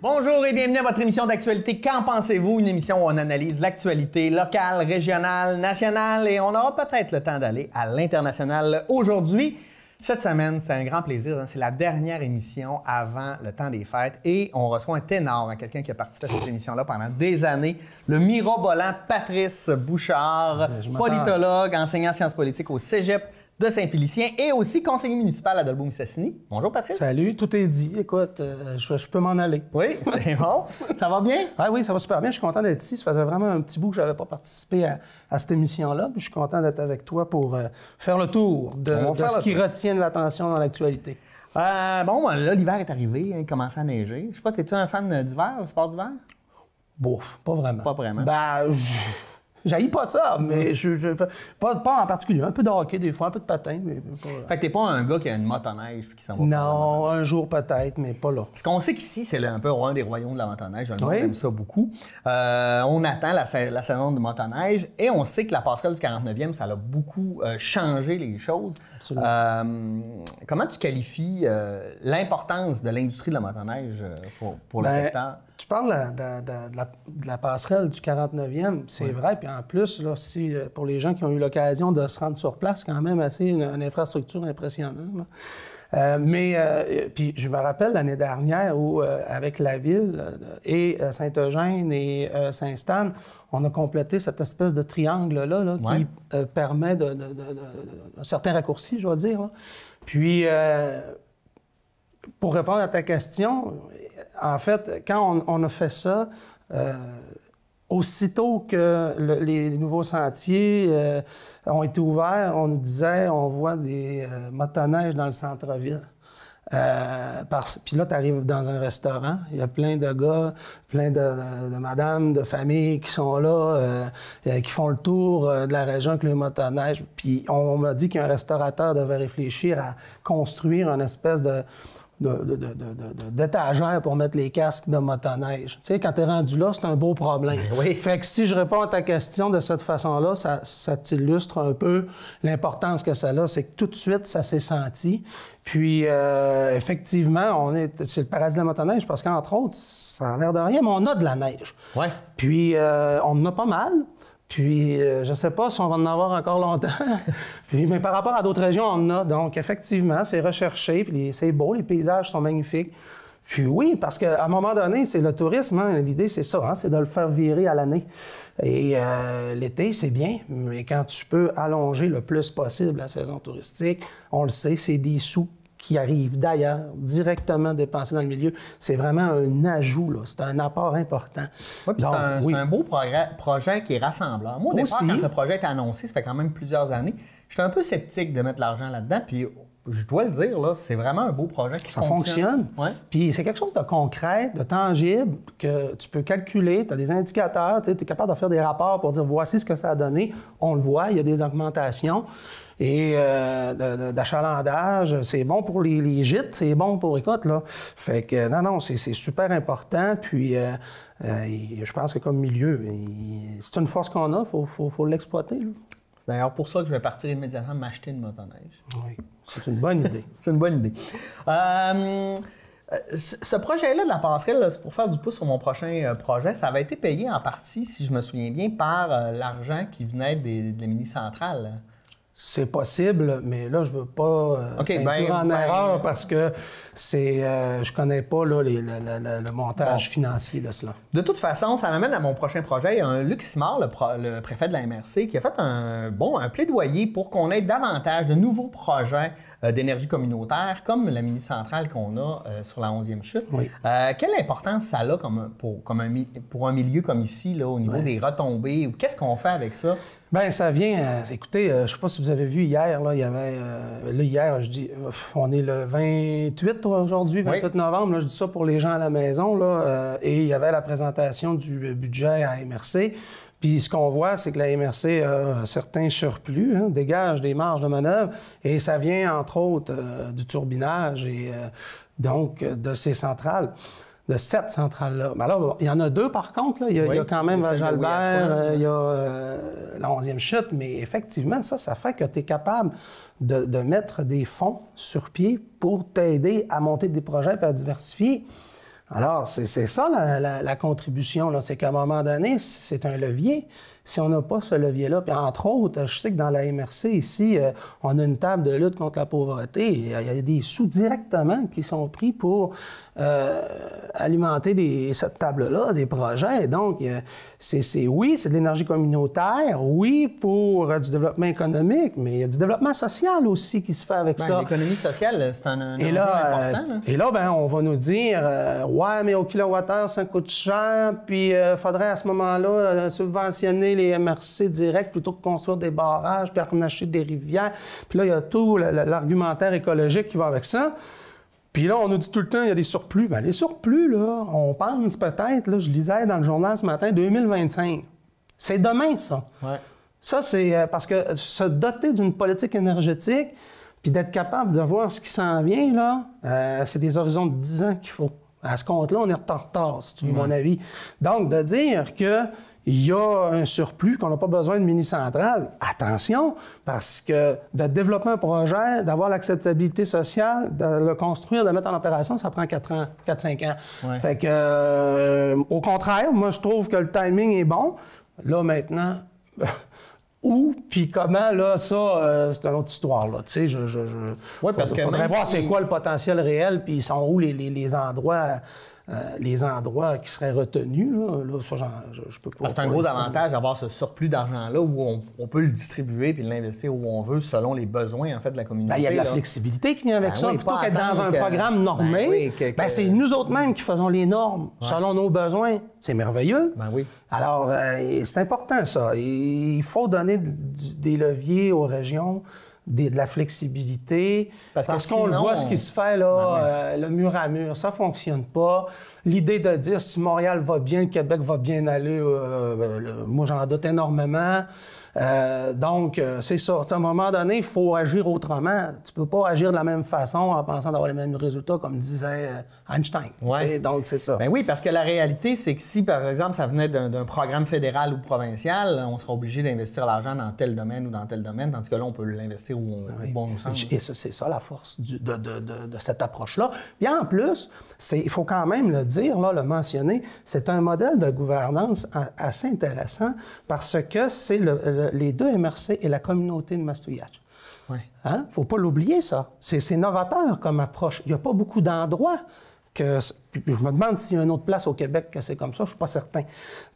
Bonjour et bienvenue à votre émission d'actualité Qu'en pensez-vous? Une émission où on analyse l'actualité locale, régionale, nationale et on aura peut-être le temps d'aller à l'international aujourd'hui. Cette semaine, c'est un grand plaisir. C'est la dernière émission avant le temps des fêtes et on reçoit un ténor, quelqu'un qui a participé à cette émission-là pendant des années, le mirobolant Patrice Bouchard, politologue, enseignant sciences politiques au Cégep de Saint-Félicien et aussi conseiller municipal à Dolbeau-Mistassini. Bonjour Patrice. Salut, tout est dit. Écoute, je peux m'en aller. Oui, c'est bon. Ça va bien? Ah oui, ça va super bien. Je suis content d'être ici. Ça faisait vraiment un petit bout que je n'avais pas participé à cette émission-là. Puis je suis content d'être avec toi pour faire le tour de ce qui retient de l'attention dans l'actualité. Bon, là, l'hiver est arrivé. Il commence à neiger. Je sais pas, es-tu un fan d'hiver, du sport d'hiver? Bon, pas vraiment. Pas vraiment? J'haïs pas ça, mais pas en particulier. Un peu de hockey des fois, un peu de patin, mais pas... Fait que t'es pas un gars qui a une motoneige puis qui s'en va faire Non, un jour peut-être, mais pas là. Parce qu'on sait qu'ici, c'est un peu un des royaumes de la motoneige. On aime ça beaucoup. On attend la saison de motoneige et on sait que la passerelle du 49e, ça a beaucoup changé les choses. Comment tu qualifies l'importance de l'industrie de la motoneige pour le secteur? Tu parles de la passerelle du 49e, c'est vrai. Puis en plus, là, pour les gens qui ont eu l'occasion de se rendre sur place, quand même assez une infrastructure impressionnante. Puis je me rappelle l'année dernière où, avec la ville et Saint-Eugène et Saint-Stan, on a complété cette espèce de triangle-là qui permet un certain raccourci, je dois dire. Là. Puis, pour répondre à ta question, en fait, quand on a fait ça, aussitôt que les nouveaux sentiers ont été ouverts, on nous disait, on voit des motoneiges dans le centre-ville. Puis là, tu arrives dans un restaurant, il y a plein de gars, plein de madames, de familles qui sont là, qui font le tour de la région avec les motoneiges. Puis on m'a dit qu'un restaurateur devait réfléchir à construire une espèce d'étagère pour mettre les casques de motoneige. Tu sais, quand t'es rendu là, c'est un beau problème. Oui. Fait que si je réponds à ta question de cette façon-là, ça t'illustre un peu l'importance que ça a. C'est que tout de suite, ça s'est senti. Puis, effectivement, c'est le paradis de la motoneige parce qu'entre autres, ça a l'air de rien, mais on a de la neige. Ouais. Puis, on en a pas mal. Puis, je ne sais pas si on va en avoir encore longtemps. Mais par rapport à d'autres régions, on en a. Donc, effectivement, c'est recherché, puis c'est beau, les paysages sont magnifiques. Puis oui, parce qu'à un moment donné, c'est le tourisme. Hein, l'idée, c'est ça, c'est de le faire virer à l'année. Et l'été, c'est bien, mais quand tu peux allonger le plus possible la saison touristique, on le sait, c'est des sous qui arrivent d'ailleurs, directement dépensés dans le milieu. C'est vraiment un ajout, là. C'est un apport important. Oui, puis c'est un beau projet qui est rassembleur. Moi, au départ, quand le projet a été annoncé, ça fait quand même plusieurs années, j'étais un peu sceptique de mettre l'argent là-dedans, puis je dois le dire, là, c'est vraiment un beau projet qui fonctionne. Ouais. Puis c'est quelque chose de concret, de tangible, que tu peux calculer, tu as des indicateurs, tu es capable de faire des rapports pour dire voici ce que ça a donné. On le voit, il y a des augmentations. Et d'achalandage, c'est bon pour les gîtes, c'est bon pour, écoute, là. Fait que, non, c'est super important. Puis, je pense que comme milieu, c'est une force qu'on a, faut l'exploiter. C'est d'ailleurs pour ça que je vais partir immédiatement m'acheter une motoneige. Oui, c'est une bonne idée. C'est une bonne idée. Ce projet-là de la passerelle, là, c'est pour faire du pouce sur mon prochain projet, ça avait été payé en partie, si je me souviens bien, par l'argent qui venait de la mini-centrale. C'est possible, mais là, je veux pas induire en erreur parce que je connais pas là, le montage financier de cela. De toute façon, ça m'amène à mon prochain projet. Il y a Luc Simard, le préfet de la MRC, qui a fait un plaidoyer pour qu'on ait davantage de nouveaux projets d'énergie communautaire, comme la mini-centrale qu'on a sur la 11e chute. Oui. Quelle importance ça a pour un milieu comme ici, là, au niveau des retombées? Qu'est-ce qu'on fait avec ça? Bien, ça vient... écoutez, je ne sais pas si vous avez vu hier, là, il y avait... hier, je dis... on est le 28 aujourd'hui, 28 novembre, là, je dis ça pour les gens à la maison, là, et il y avait la présentation du budget à MRC. Puis ce qu'on voit, c'est que la MRC a un certain surplus, dégage des marges de manœuvre, et ça vient, entre autres, du turbinage et donc de ces centrales. De cette centrale-là. Mais alors, il y en a deux, par contre. Là. Il y a quand même Val-Jalbert, il y a la 11e chute, mais effectivement, ça fait que tu es capable de mettre des fonds sur pied pour t'aider à monter des projets et à diversifier. Alors, c'est ça la contribution, là. C'est qu'à un moment donné, c'est un levier. Si on n'a pas ce levier-là, puis entre autres, je sais que dans la MRC, ici, on a une table de lutte contre la pauvreté. Il y a des sous directement qui sont pris pour alimenter cette table-là, des projets. Donc, oui, c'est de l'énergie communautaire, oui, pour du développement économique, mais il y a du développement social aussi qui se fait avec ça. L'économie sociale, c'est un enjeu important. Et là, ben, on va nous dire, ouais, mais au kilowattheure, ça coûte cher, puis il faudrait à ce moment-là subventionner les MRC direct plutôt que construire des barrages, puis acheter des rivières. Puis là, il y a tout l'argumentaire écologique qui va avec ça. Puis là, on nous dit tout le temps, il y a des surplus. Bien, les surplus, là, on pense peut-être, là, je lisais dans le journal ce matin, 2025. C'est demain, ça. Ouais. Ça, c'est parce que se doter d'une politique énergétique, puis d'être capable de voir ce qui s'en vient, là, c'est des horizons de 10 ans qu'il faut. À ce compte-là, on est en retard, si tu veux mon avis. Donc, de dire que il y a un surplus, qu'on n'a pas besoin de mini-centrale. Attention, parce que de développer un projet, d'avoir l'acceptabilité sociale, de le construire, de le mettre en opération, ça prend 4-5 ans. Ouais. Fait que, au contraire, moi, je trouve que le timing est bon. Là, maintenant, où, puis comment, là, ça, c'est une autre histoire, là. Tu sais, ouais, parce que faudrait voir c'est quoi le potentiel réel, puis ils sont où les endroits qui seraient retenus, là ça, je peux pas... C'est un gros avantage d'avoir ce surplus d'argent-là où on peut le distribuer puis l'investir où on veut selon les besoins, en fait, de la communauté. Bien, il y a de la flexibilité qui vient avec ça. Oui, plutôt qu'être dans un programme normé, c'est nous autres mêmes qui faisons les normes selon nos besoins. C'est merveilleux. Ben oui. Alors, c'est important, ça. Il faut donner des leviers aux régions, de la flexibilité, parce qu'on sinon, le voit, ce qui se fait, là, le mur à mur, ça fonctionne pas. L'idée de dire si Montréal va bien, le Québec va bien aller, moi, j'en doute énormément. Donc, c'est ça. À un moment donné, il faut agir autrement. Tu peux pas agir de la même façon en pensant d'avoir les mêmes résultats, comme disait Einstein. Ouais. Donc, c'est ça. Ben oui, parce que la réalité, c'est que si, par exemple, ça venait d'un programme fédéral ou provincial, on sera obligé d'investir l'argent dans tel domaine ou dans tel domaine, tandis que là, on peut l'investir où on nous semble. Et c'est ça la force de cette approche-là. Puis en plus, il faut quand même le dire, là, le mentionner, c'est un modèle de gouvernance assez intéressant parce que c'est les deux MRC et la communauté de Mastou-Yatch. Oui. Hein? Faut pas l'oublier, ça. C'est novateur comme approche. Il n'y a pas beaucoup d'endroits que... Puis je me demande s'il y a une autre place au Québec que c'est comme ça, je suis pas certain.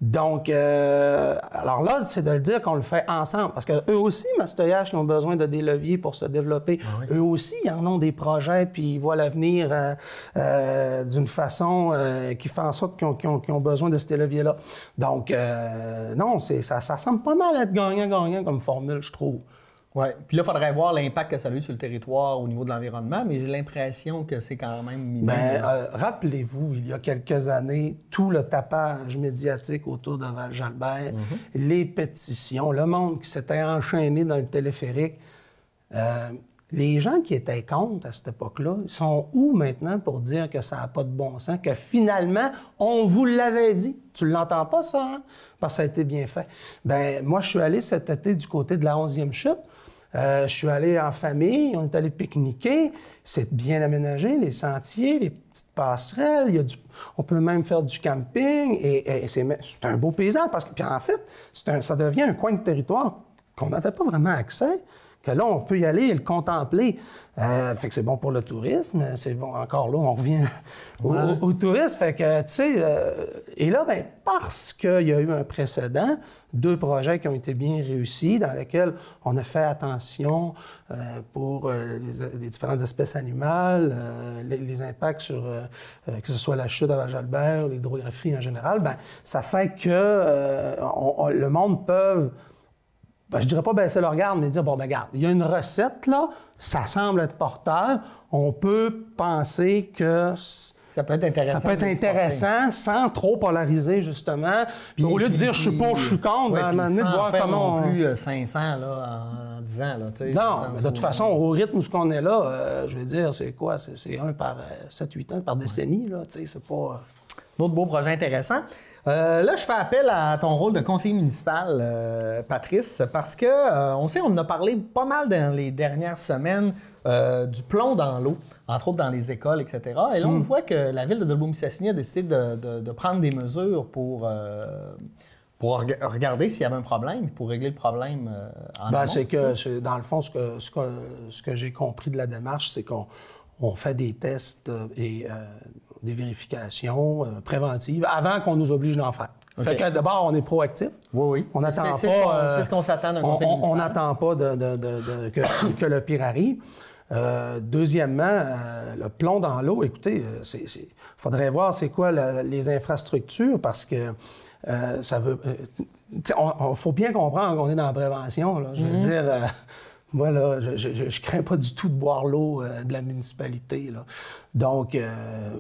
Donc, alors là, c'est de le dire qu'on le fait ensemble. Parce qu'eux aussi, Mastou-Yatch, ils ont besoin de des leviers pour se développer. Ah oui. Eux aussi, ils en ont des projets, puis ils voient l'avenir d'une façon qui fait en sorte qu'ils ont besoin de ces leviers-là. Donc, non, ça semble pas mal être gagnant-gagnant comme formule, je trouve. Oui. Puis là, il faudrait voir l'impact que ça a eu sur le territoire au niveau de l'environnement, mais j'ai l'impression que c'est quand même minime. Rappelez-vous, il y a quelques années, tout le tapage médiatique autour de Val-Jalbert, les pétitions, le monde qui s'était enchaîné dans le téléphérique. Les gens qui étaient contre à cette époque-là, ils sont où maintenant pour dire que ça n'a pas de bon sens, que finalement, on vous l'avait dit? Tu ne l'entends pas, ça, hein? Parce que ça a été bien fait. Bien, moi, je suis allé cet été du côté de la 11e chute. Je suis allé en famille, on est allé pique-niquer. C'est bien aménagé, les sentiers, les petites passerelles. On peut même faire du camping et c'est un beau paysage parce que, puis en fait, ça devient un coin de territoire qu'on n'avait pas vraiment accès. Que là, on peut y aller et le contempler. Fait que c'est bon pour le tourisme. C'est bon, encore là, on revient au tourisme. Fait que, tu sais, et là, bien, parce qu'il y a eu un précédent, 2 projets qui ont été bien réussis, dans lesquels on a fait attention pour les différentes espèces animales, les impacts sur, que ce soit la chute à Val-Jalbert, l'hydrographie en général, bien, ça fait que le monde peut... Ben, je dirais pas baisser le regard, mais dire, bon, ben, regarde, il y a une recette, là, ça semble être porteur, on peut penser que... Ça peut être intéressant. Sans trop polariser, justement. Puis, au lieu de dire, je suis pas, je suis contre, à un moment donné, de voir comment... non plus 500, là, en 10 ans, là, tu sais. Non, mais de toute façon, au rythme où ce qu'on est là, je veux dire, c'est quoi? C'est un par 7-8 ans, par décennie, là, tu sais, c'est pas... D'autres beaux projets intéressants. Là, je fais appel à ton rôle de conseiller municipal, Patrice, parce que on sait, on en a parlé pas mal dans les dernières semaines du plomb dans l'eau, entre autres dans les écoles, etc. Et là, on voit que la ville de Dolbeau-Mistassini a décidé de prendre des mesures pour regarder s'il y avait un problème, pour régler le problème en amont. C'est que, dans le fond, ce que j'ai compris de la démarche, c'est qu'on fait des tests et des vérifications préventives avant qu'on nous oblige d'en faire. Okay. Fait que d'abord, on est proactif. Oui. On n'attend pas. C'est ce qu'on s'attend d'un conseil municipal. On n'attend pas que le pire arrive. Deuxièmement, le plomb dans l'eau, écoutez, il faudrait voir c'est quoi les infrastructures parce que ça veut. Il faut bien comprendre qu'on est dans la prévention. Là. Je veux dire, moi, là, je crains pas du tout de boire l'eau de la municipalité. Là. Donc,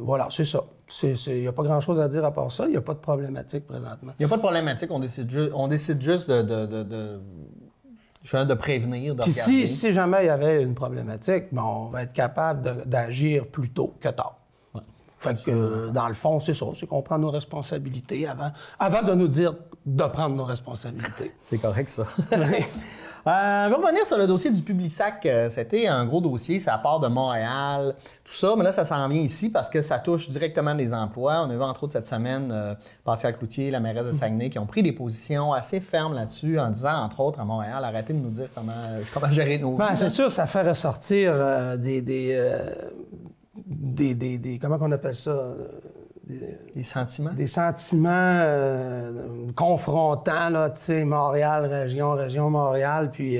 voilà, c'est ça. Il n'y a pas grand-chose à dire à part ça. Il n'y a pas de problématique présentement. Il n'y a pas de problématique. On décide juste de prévenir, de regarder. Si jamais il y avait une problématique, on va être capable d'agir plus tôt que tard. Ouais. Fait que, dans le fond, c'est ça. C'est qu'on prend nos responsabilités avant de nous dire de prendre nos responsabilités. C'est correct, ça. On va revenir sur le dossier du Publisac. C'était un gros dossier, ça part de Montréal, tout ça, mais là, ça s'en vient ici parce que ça touche directement les emplois. On a vu, entre autres, cette semaine, Pascal Cloutier, la mairesse de Saguenay, qui ont pris des positions assez fermes là-dessus en disant, entre autres, à Montréal, arrêtez de nous dire comment gérer nos vies. C'est sûr, ça fait ressortir comment on appelle ça? Des sentiments? Des sentiments confrontants, là, tu sais, Montréal, région Montréal, puis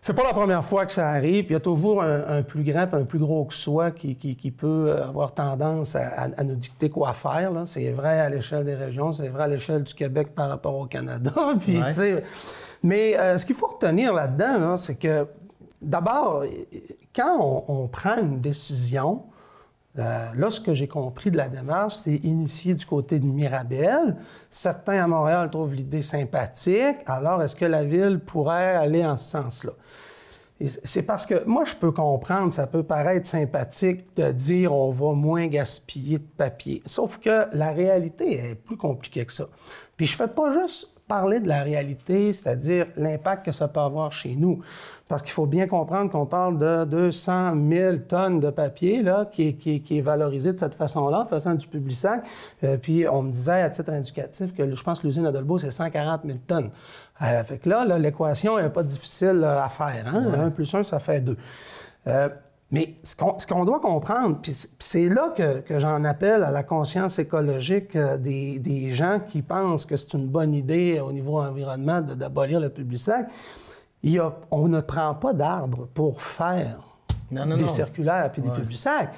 c'est pas la première fois que ça arrive, puis il y a toujours un plus grand et un plus gros que soi qui peut avoir tendance à nous dicter quoi faire, là. C'est vrai à l'échelle des régions, c'est vrai à l'échelle du Québec par rapport au Canada, puis tu sais... Mais ce qu'il faut retenir là-dedans, là, c'est que, d'abord, quand on prend une décision... là, ce que j'ai compris de la démarche, c'est initié du côté de Mirabel. Certains à Montréal trouvent l'idée sympathique. Alors, est-ce que la Ville pourrait aller en ce sens-là? Et c'est parce que moi, je peux comprendre, ça peut paraître sympathique de dire on va moins gaspiller de papier. Sauf que la réalité est plus compliquée que ça. Puis je ne fais pas juste parler de la réalité, c'est-à-dire l'impact que ça peut avoir chez nous. Parce qu'il faut bien comprendre qu'on parle de 200 000 tonnes de papier là, qui est valorisé de cette façon-là, en faisant du Publisac. Puis on me disait à titre indicatif que je pense que l'usine à Dolbeau, c'est 140 000 tonnes. Fait que là l'équation n'est pas difficile à faire. Hein? Ouais. 1 plus 1, ça fait 2. Mais ce qu'on doit comprendre, puis c'est là que j'en appelle à la conscience écologique des gens qui pensent que c'est une bonne idée au niveau environnement d'abolir le Publisac. On ne prend pas d'arbres pour faire des circulaires puis des Publisac.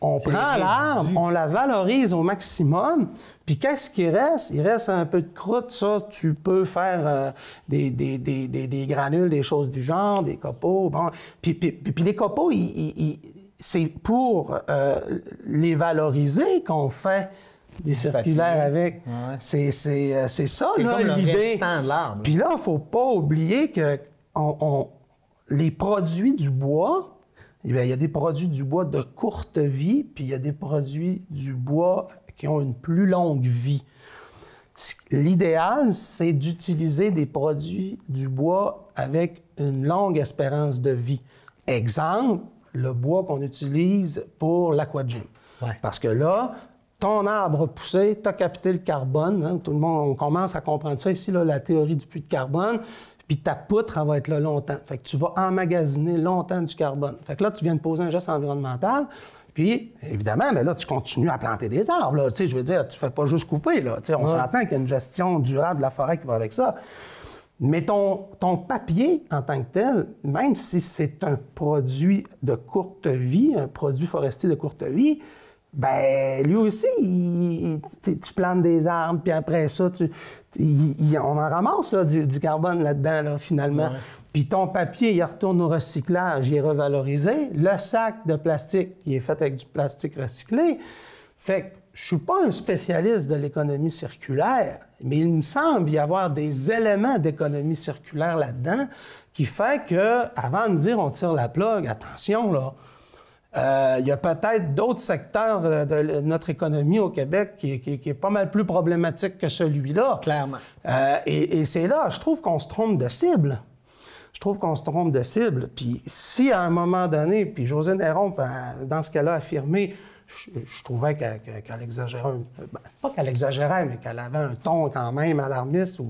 On prend l'arbre, on la valorise au maximum, puis qu'est-ce qui reste? Il reste un peu de croûte, ça, tu peux faire des granules, des choses du genre, des copeaux, bon. Puis les copeaux, c'est pour les valoriser qu'on fait des circulaires avec. Ouais. C'est ça, là, comme l'idée. Le restant de l'arbre. Puis là, il ne faut pas oublier que les produits du bois, eh bien, il y a des produits du bois de courte vie, puis il y a des produits du bois qui ont une plus longue vie. L'idéal, c'est d'utiliser des produits du bois avec une longue espérance de vie. Exemple, le bois qu'on utilise pour l'aquagym. Ouais. Parce que là, ton arbre a poussé, tu as capté le carbone. Hein, tout le monde, on commence à comprendre ça ici, là, la théorie du puits de carbone. Puis ta poutre, elle va être là longtemps. Fait que tu vas emmagasiner longtemps du carbone. Fait que là, tu viens de poser un geste environnemental. Puis, évidemment, mais là, tu continues à planter des arbres. Là. Tu sais, je veux dire, tu ne fais pas juste couper. Là. Tu sais, on s'entend qu'il y a une gestion durable de la forêt qui va avec ça. Mais ton papier, en tant que tel, même si c'est un produit de courte vie, un produit forestier de courte vie, ben lui aussi, tu plantes des arbres, puis après ça, on en ramasse là, du carbone là-dedans, là, finalement. Ouais. Puis ton papier, il retourne au recyclage, il est revalorisé. Le sac de plastique, il est fait avec du plastique recyclé. Fait que je suis pas un spécialiste de l'économie circulaire, mais il me semble y avoir des éléments d'économie circulaire là-dedans qui fait que, avant de dire on tire la plug, attention, là, il y a peut-être d'autres secteurs de notre économie au Québec qui est pas mal plus problématique que celui-là. Clairement. Et c'est là, je trouve qu'on se trompe de cible. je trouve qu'on se trompe de cible. Puis si à un moment donné, puis Josée Néron, dans ce qu'elle a affirmé, je trouvais qu'elle exagérait, pas qu'elle exagérait, mais qu'elle avait un ton quand même alarmiste.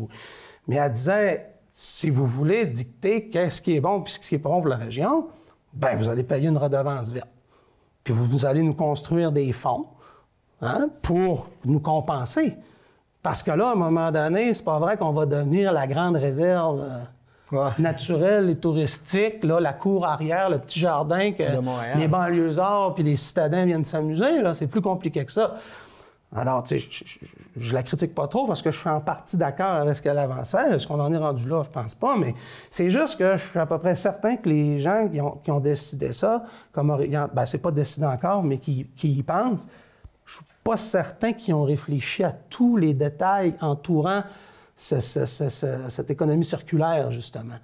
Mais elle disait, si vous voulez dicter qu'est-ce qui est bon puis ce qui est pas bon pour la région, bien, vous allez payer une redevance verte. Puis vous allez nous construire des fonds pour nous compenser. Parce que là, à un moment donné, c'est pas vrai qu'on va devenir la grande réserve naturelle et touristique, là, la cour arrière, le petit jardin que les banlieusards puis les citadins viennent s'amuser. Là, c'est plus compliqué que ça. Alors, tu sais, je la critique pas trop parce que je suis en partie d'accord avec ce qu'elle avançait. Est-ce qu'on en est rendu là? Je pense pas, mais c'est juste que je suis à peu près certain que les gens qui ont décidé ça, comme ben, c'est pas décidé encore, mais qui y pensent, je suis pas certain qu'ils ont réfléchi à tous les détails entourant cette économie circulaire, justement.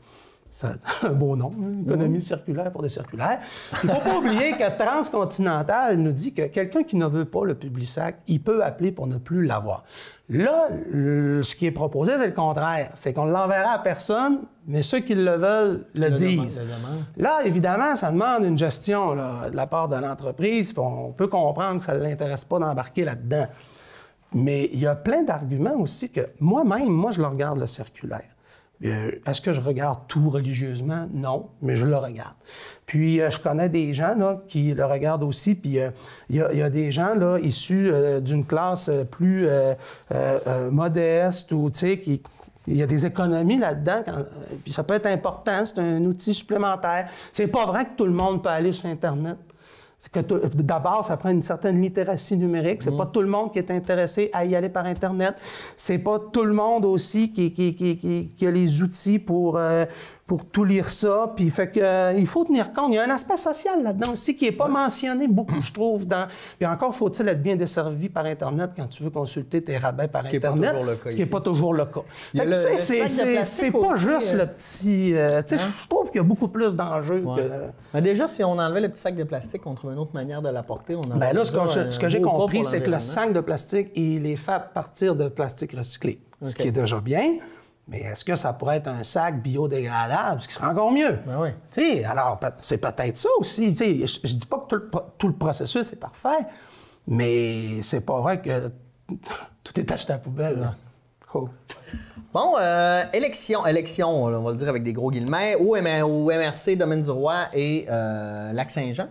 C'est un beau nom, économie circulaire pour des circulaires. Il ne faut pas oublier que Transcontinental nous dit que quelqu'un qui ne veut pas le Publisac, il peut appeler pour ne plus l'avoir. Là, ce qui est proposé, c'est le contraire. C'est qu'on ne l'enverra à personne, mais ceux qui le veulent le disent. Là, évidemment, ça demande une gestion là, de la part de l'entreprise. On peut comprendre que ça ne l'intéresse pas d'embarquer là-dedans. Mais il y a plein d'arguments aussi que moi-même, je le regarde, le circulaire. Est-ce que je regarde tout religieusement? Non, mais je le regarde. Puis, je connais des gens là, qui le regardent aussi, puis il y a des gens là, issus d'une classe plus modeste ou, tu sais, il y a des économies là-dedans, puis ça peut être important, c'est un outil supplémentaire. C'est pas vrai que tout le monde peut aller sur Internet. C'est que d'abord, ça prend une certaine littératie numérique. C'est pas tout le monde qui est intéressé à y aller par Internet. C'est pas tout le monde aussi qui a les outils pour tout lire ça. Puis fait que il faut tenir compte. Il y a un aspect social là-dedans aussi qui n'est pas mentionné beaucoup, je trouve. Puis encore, faut-il être bien desservi par Internet quand tu veux consulter tes rabais par Internet. Ce qui n'est pas toujours le cas. C'est pas juste le petit... Je trouve qu'il y a beaucoup plus d'enjeux que... Mais déjà, si on enlevait le petit sac de plastique, on trouve une autre manière de l'apporter. Bien là, ce que j'ai compris, c'est que le sac de plastique, il est fait à partir de plastique recyclé, ce qui est déjà bien. Mais est-ce que ça pourrait être un sac biodégradable, ce qui serait encore mieux? Ben oui. Tu sais, alors, c'est peut-être ça aussi. Tu sais, je dis pas que tout le processus est parfait, mais c'est pas vrai que tout est acheté à la poubelle. Là. Oh. Bon, élection, on va le dire avec des gros guillemets, au MRC, Domaine-du-Roi et Lac-Saint-Jean.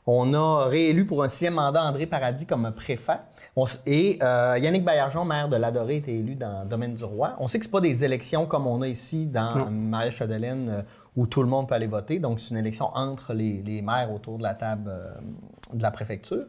On a réélu pour un 6e mandat André Paradis comme préfet. Yannick Baillargeon, maire de Ladoré, a été élu dans Domaine-du-Roi. On sait que ce pas des élections comme on a ici dans Marie-Chapdelaine où tout le monde peut aller voter. Donc, c'est une élection entre les maires autour de la table de la préfecture.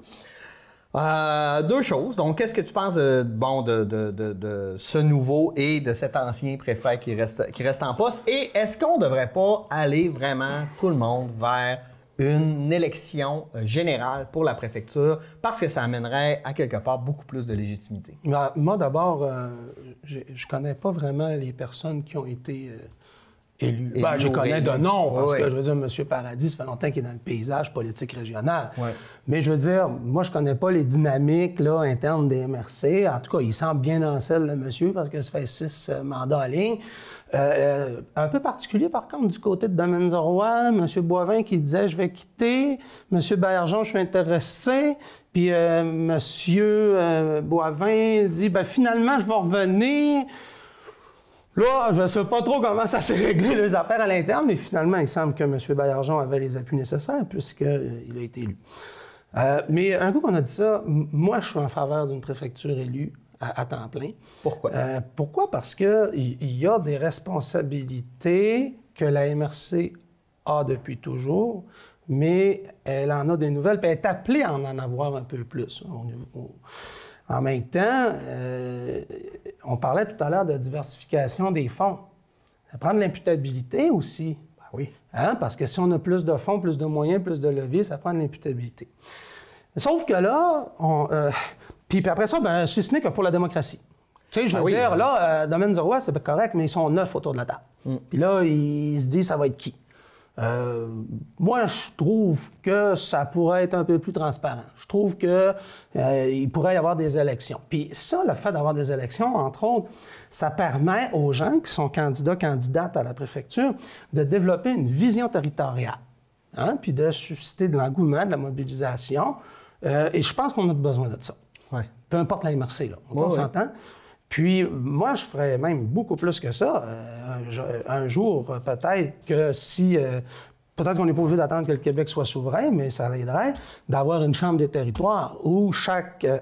Deux choses. Donc, qu'est-ce que tu penses de ce nouveau et de cet ancien préfet qui reste en poste? Et est-ce qu'on ne devrait pas aller vraiment tout le monde vers une élection générale pour la préfecture parce que ça amènerait à quelque part beaucoup plus de légitimité? Moi, d'abord, je connais pas vraiment les personnes qui ont été élues. Je connais de nom parce que, je veux dire, M. Paradis, ça fait longtemps qu'il est dans le paysage politique régional. Ouais. Mais je veux dire, moi, je connais pas les dynamiques là, internes des MRC. En tout cas, il semble bien en selle, le monsieur, parce que ça fait 6 mandats en ligne. Un peu particulier, par contre, du côté de Domaine-du-Roi, M. Boivin qui disait « je vais quitter », M. Baillargeon « je suis intéressé », puis M. Boivin dit « finalement, je vais revenir ». Là, je ne sais pas trop comment ça s'est réglé, les affaires à l'interne, mais finalement, il semble que M. Baillargeon avait les appuis nécessaires puisqu'il a été élu. Mais un coup qu'on a dit ça, moi, je suis en faveur d'une préfecture élue à temps plein. Pourquoi? Pourquoi? Parce qu'il y a des responsabilités que la MRC a depuis toujours, mais elle en a des nouvelles, puis elle est appelée à en avoir un peu plus. En même temps, on parlait tout à l'heure de diversification des fonds. Ça prend de l'imputabilité aussi. Ben oui. Parce que si on a plus de fonds, plus de moyens, plus de leviers, ça prend de l'imputabilité. Sauf que là, puis après ça, si ce n'est que pour la démocratie. Tu sais, je veux dire, là, Domaine-du-Roi, c'est correct, mais ils sont 9 autour de la table. Puis là, ils se disent, ça va être qui? Moi, je trouve que ça pourrait être un peu plus transparent. Je trouve qu'il pourrait y avoir des élections. Puis ça, le fait d'avoir des élections, entre autres, ça permet aux gens qui sont candidats, candidates à la préfecture de développer une vision territoriale, hein, puis de susciter de l'engouement, de la mobilisation. Et je pense qu'on a besoin de ça. Ouais. Peu importe la MRC, là. On s'entend. Puis, moi, je ferais même beaucoup plus que ça. Un jour, peut-être que si... peut-être qu'on n'est pas obligé d'attendre que le Québec soit souverain, mais ça l'aiderait d'avoir une Chambre des territoires où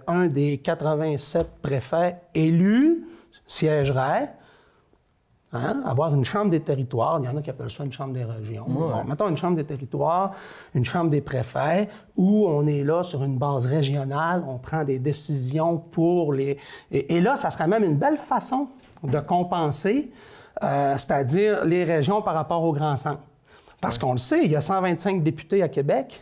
un des 87 préfets élus siégerait. Hein? Avoir une Chambre des territoires, il y en a qui appellent ça une Chambre des régions. Ouais. Bon, mettons une Chambre des territoires, une Chambre des préfets, où on est là sur une base régionale, on prend des décisions pour les... Et là, ça serait même une belle façon de compenser, c'est-à-dire les régions par rapport aux grands centres. Parce qu'on le sait, il y a 125 députés à Québec,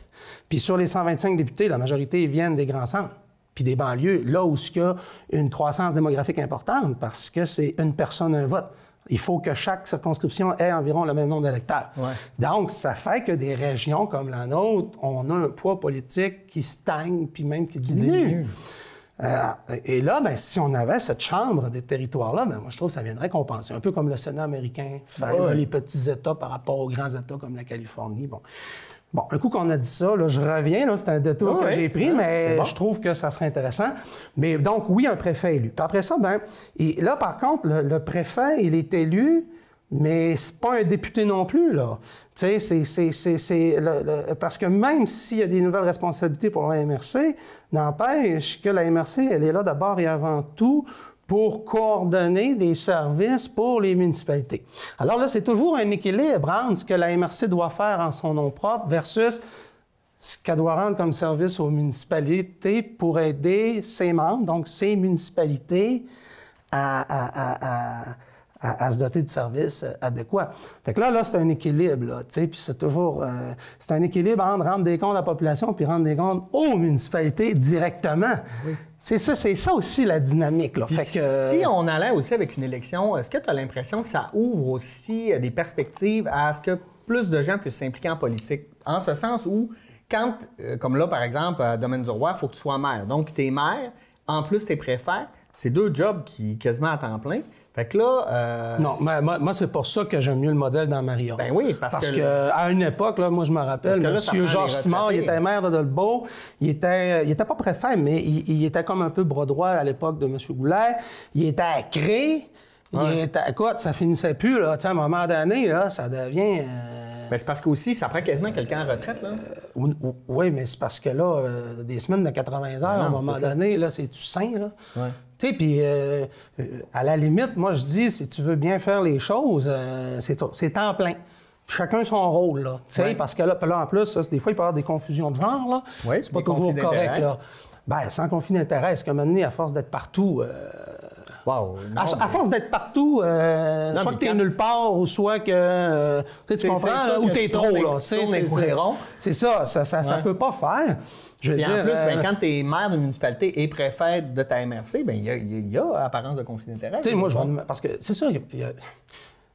puis sur les 125 députés, la majorité viennent des grands centres, puis des banlieues, là où il y a une croissance démographique importante, parce que c'est une personne, un vote. Il faut que chaque circonscription ait environ le même nombre d'électeurs. Ouais. Donc, ça fait que des régions comme la nôtre, on a un poids politique qui stagne, puis même qui diminue. Et là, bien, si on avait cette chambre des territoires-là, bien, moi, je trouve que ça viendrait compenser. Un peu comme le Sénat américain fait les petits États par rapport aux grands États comme la Californie. Bon, un coup qu'on a dit ça, là, je reviens, là, c'est un détour que j'ai pris, mais je trouve que ça serait intéressant. Mais donc, oui, un préfet élu. Puis après ça, bien, et là, par contre, le préfet, il est élu, mais c'est pas un député non plus, là. Tu sais, parce que même s'il y a des nouvelles responsabilités pour la MRC, n'empêche que la MRC, elle est là d'abord et avant tout pour coordonner des services pour les municipalités. Alors là, c'est toujours un équilibre entre ce que la MRC doit faire en son nom propre versus ce qu'elle doit rendre comme service aux municipalités pour aider ses membres, donc ces municipalités, à se doter de services adéquats. Fait que là c'est un équilibre, là, tu sais, puis c'est toujours... c'est un équilibre entre rendre des comptes à la population puis rendre des comptes aux municipalités directement. Oui. C'est ça aussi la dynamique, là. Fait que... Si on allait aussi avec une élection, est-ce que tu as l'impression que ça ouvre aussi des perspectives à ce que plus de gens puissent s'impliquer en politique? En ce sens où, quand, comme là, par exemple, à Domaine du Roi, il faut que tu sois maire. Donc, tu es maire, en plus, tu es préfet. C'est deux jobs qui quasiment à temps plein. Fait que là... non, mais moi, c'est pour ça que j'aime mieux le modèle dans Marion. Ben oui, parce que à une époque, là, moi, je me rappelle, M. Georges Simard, il était maire de Dolbeau. Il était pas préfet, mais il était comme un peu bras droit à l'époque de M. Goulet. Il était à Cré. Écoute, ça finissait plus, là. Tu sais, à un moment donné, là, ça devient... Ben, c'est parce qu'aussi, ça prend quasiment quelqu'un en retraite, là. Oui, mais c'est parce que là, des semaines de 80 heures, à un moment donné, là, c'est-tu sain, là? Ouais. Tu sais, puis à la limite, moi, je dis, si tu veux bien faire les choses, c'est temps plein. Chacun son rôle, là. Tu sais, parce que là, en plus, des fois, il peut y avoir des confusions de genre, là. Oui, c'est pas toujours correct, là. Ben, sans conflit d'intérêt, est-ce qu'à un moment donné, à force d'être partout... Wow, non, à force d'être partout, soit que t'es nulle part, ou soit que... tu comprends, là, ou t'es trop, là. C'est ça, ça peut pas faire. Je veux dire, en plus, quand tu es maire de municipalité et préfet de ta MRC, bien, il y a apparence de conflit d'intérêt. Tu sais, moi, parce que c'est ça,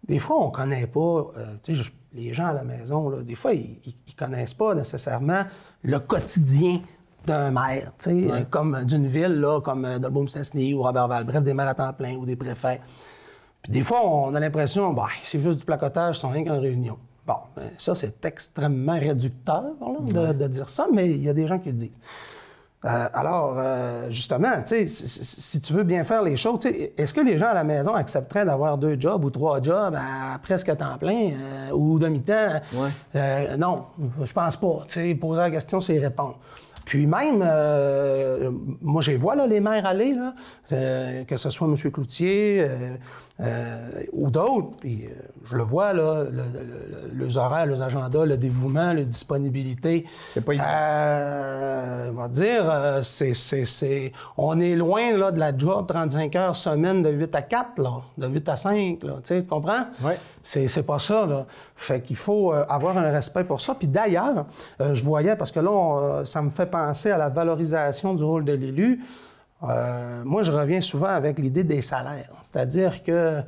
des fois, on connaît pas, tu sais, les gens à la maison, là, des fois, ils connaissent pas nécessairement le quotidien d'un maire, tu sais, comme d'une ville, là, comme Dolbeau-Mistassini ou Roberval, bref, des maires à temps plein ou des préfets. Puis des fois, on a l'impression, bah, c'est juste du placotage, ils sont rien qu'en réunion. Bon, ben, ça, c'est extrêmement réducteur là, de dire ça, mais il y a des gens qui le disent. Alors, justement, tu sais, si tu veux bien faire les choses, est-ce que les gens à la maison accepteraient d'avoir 2 jobs ou 3 jobs à presque temps plein ou demi-temps? Non, je pense pas. Tu sais, poser la question, c'est répondre. Puis même, moi, je les vois, là, les maires aller, là, que ce soit M. Cloutier ou d'autres, puis je le vois, là, les horaires, les agendas, le dévouement, la disponibilité. C'est pas on va dire, on est loin, là, de la job 35 heures semaine de 8 à 4, là, de 8 à 5, là, tu comprends? Oui. C'est pas ça, là. Fait qu'il faut avoir un respect pour ça. Puis d'ailleurs, je voyais, parce que là, ça me fait penser à la valorisation du rôle de l'élu. Moi, je reviens souvent avec l'idée des salaires. C'est-à-dire que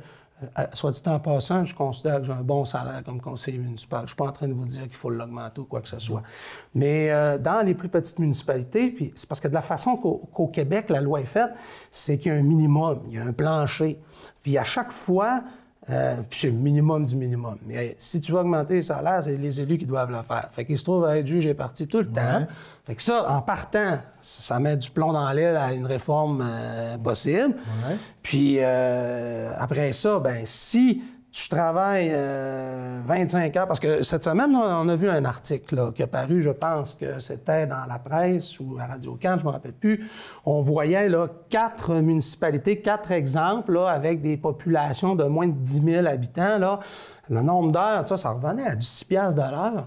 Soit dit en passant, je considère que j'ai un bon salaire comme conseiller municipal. Je ne suis pas en train de vous dire qu'il faut l'augmenter ou quoi que ce soit. Mais dans les plus petites municipalités, puis c'est parce que de la façon qu'au Québec, la loi est faite, c'est qu'il y a un minimum, il y a un plancher. Puis à chaque fois, puis c'est le minimum du minimum. Mais si tu veux augmenter les salaires, c'est les élus qui doivent le faire. Fait qu'ils se trouvent à être juge et parti tout le temps. Fait que ça, en partant, ça met du plomb dans l'aile à une réforme possible. Ouais. Puis après ça, ben si tu travailles 25 heures, parce que cette semaine, on a vu un article là, qui a paru, je pense que c'était dans la presse ou à Radio-Can, je ne me rappelle plus. On voyait là, 4 municipalités, 4 exemples là, avec des populations de moins de 10 000 habitants. Là. Le nombre d'heures, ça revenait à du 6 $ de l'heure.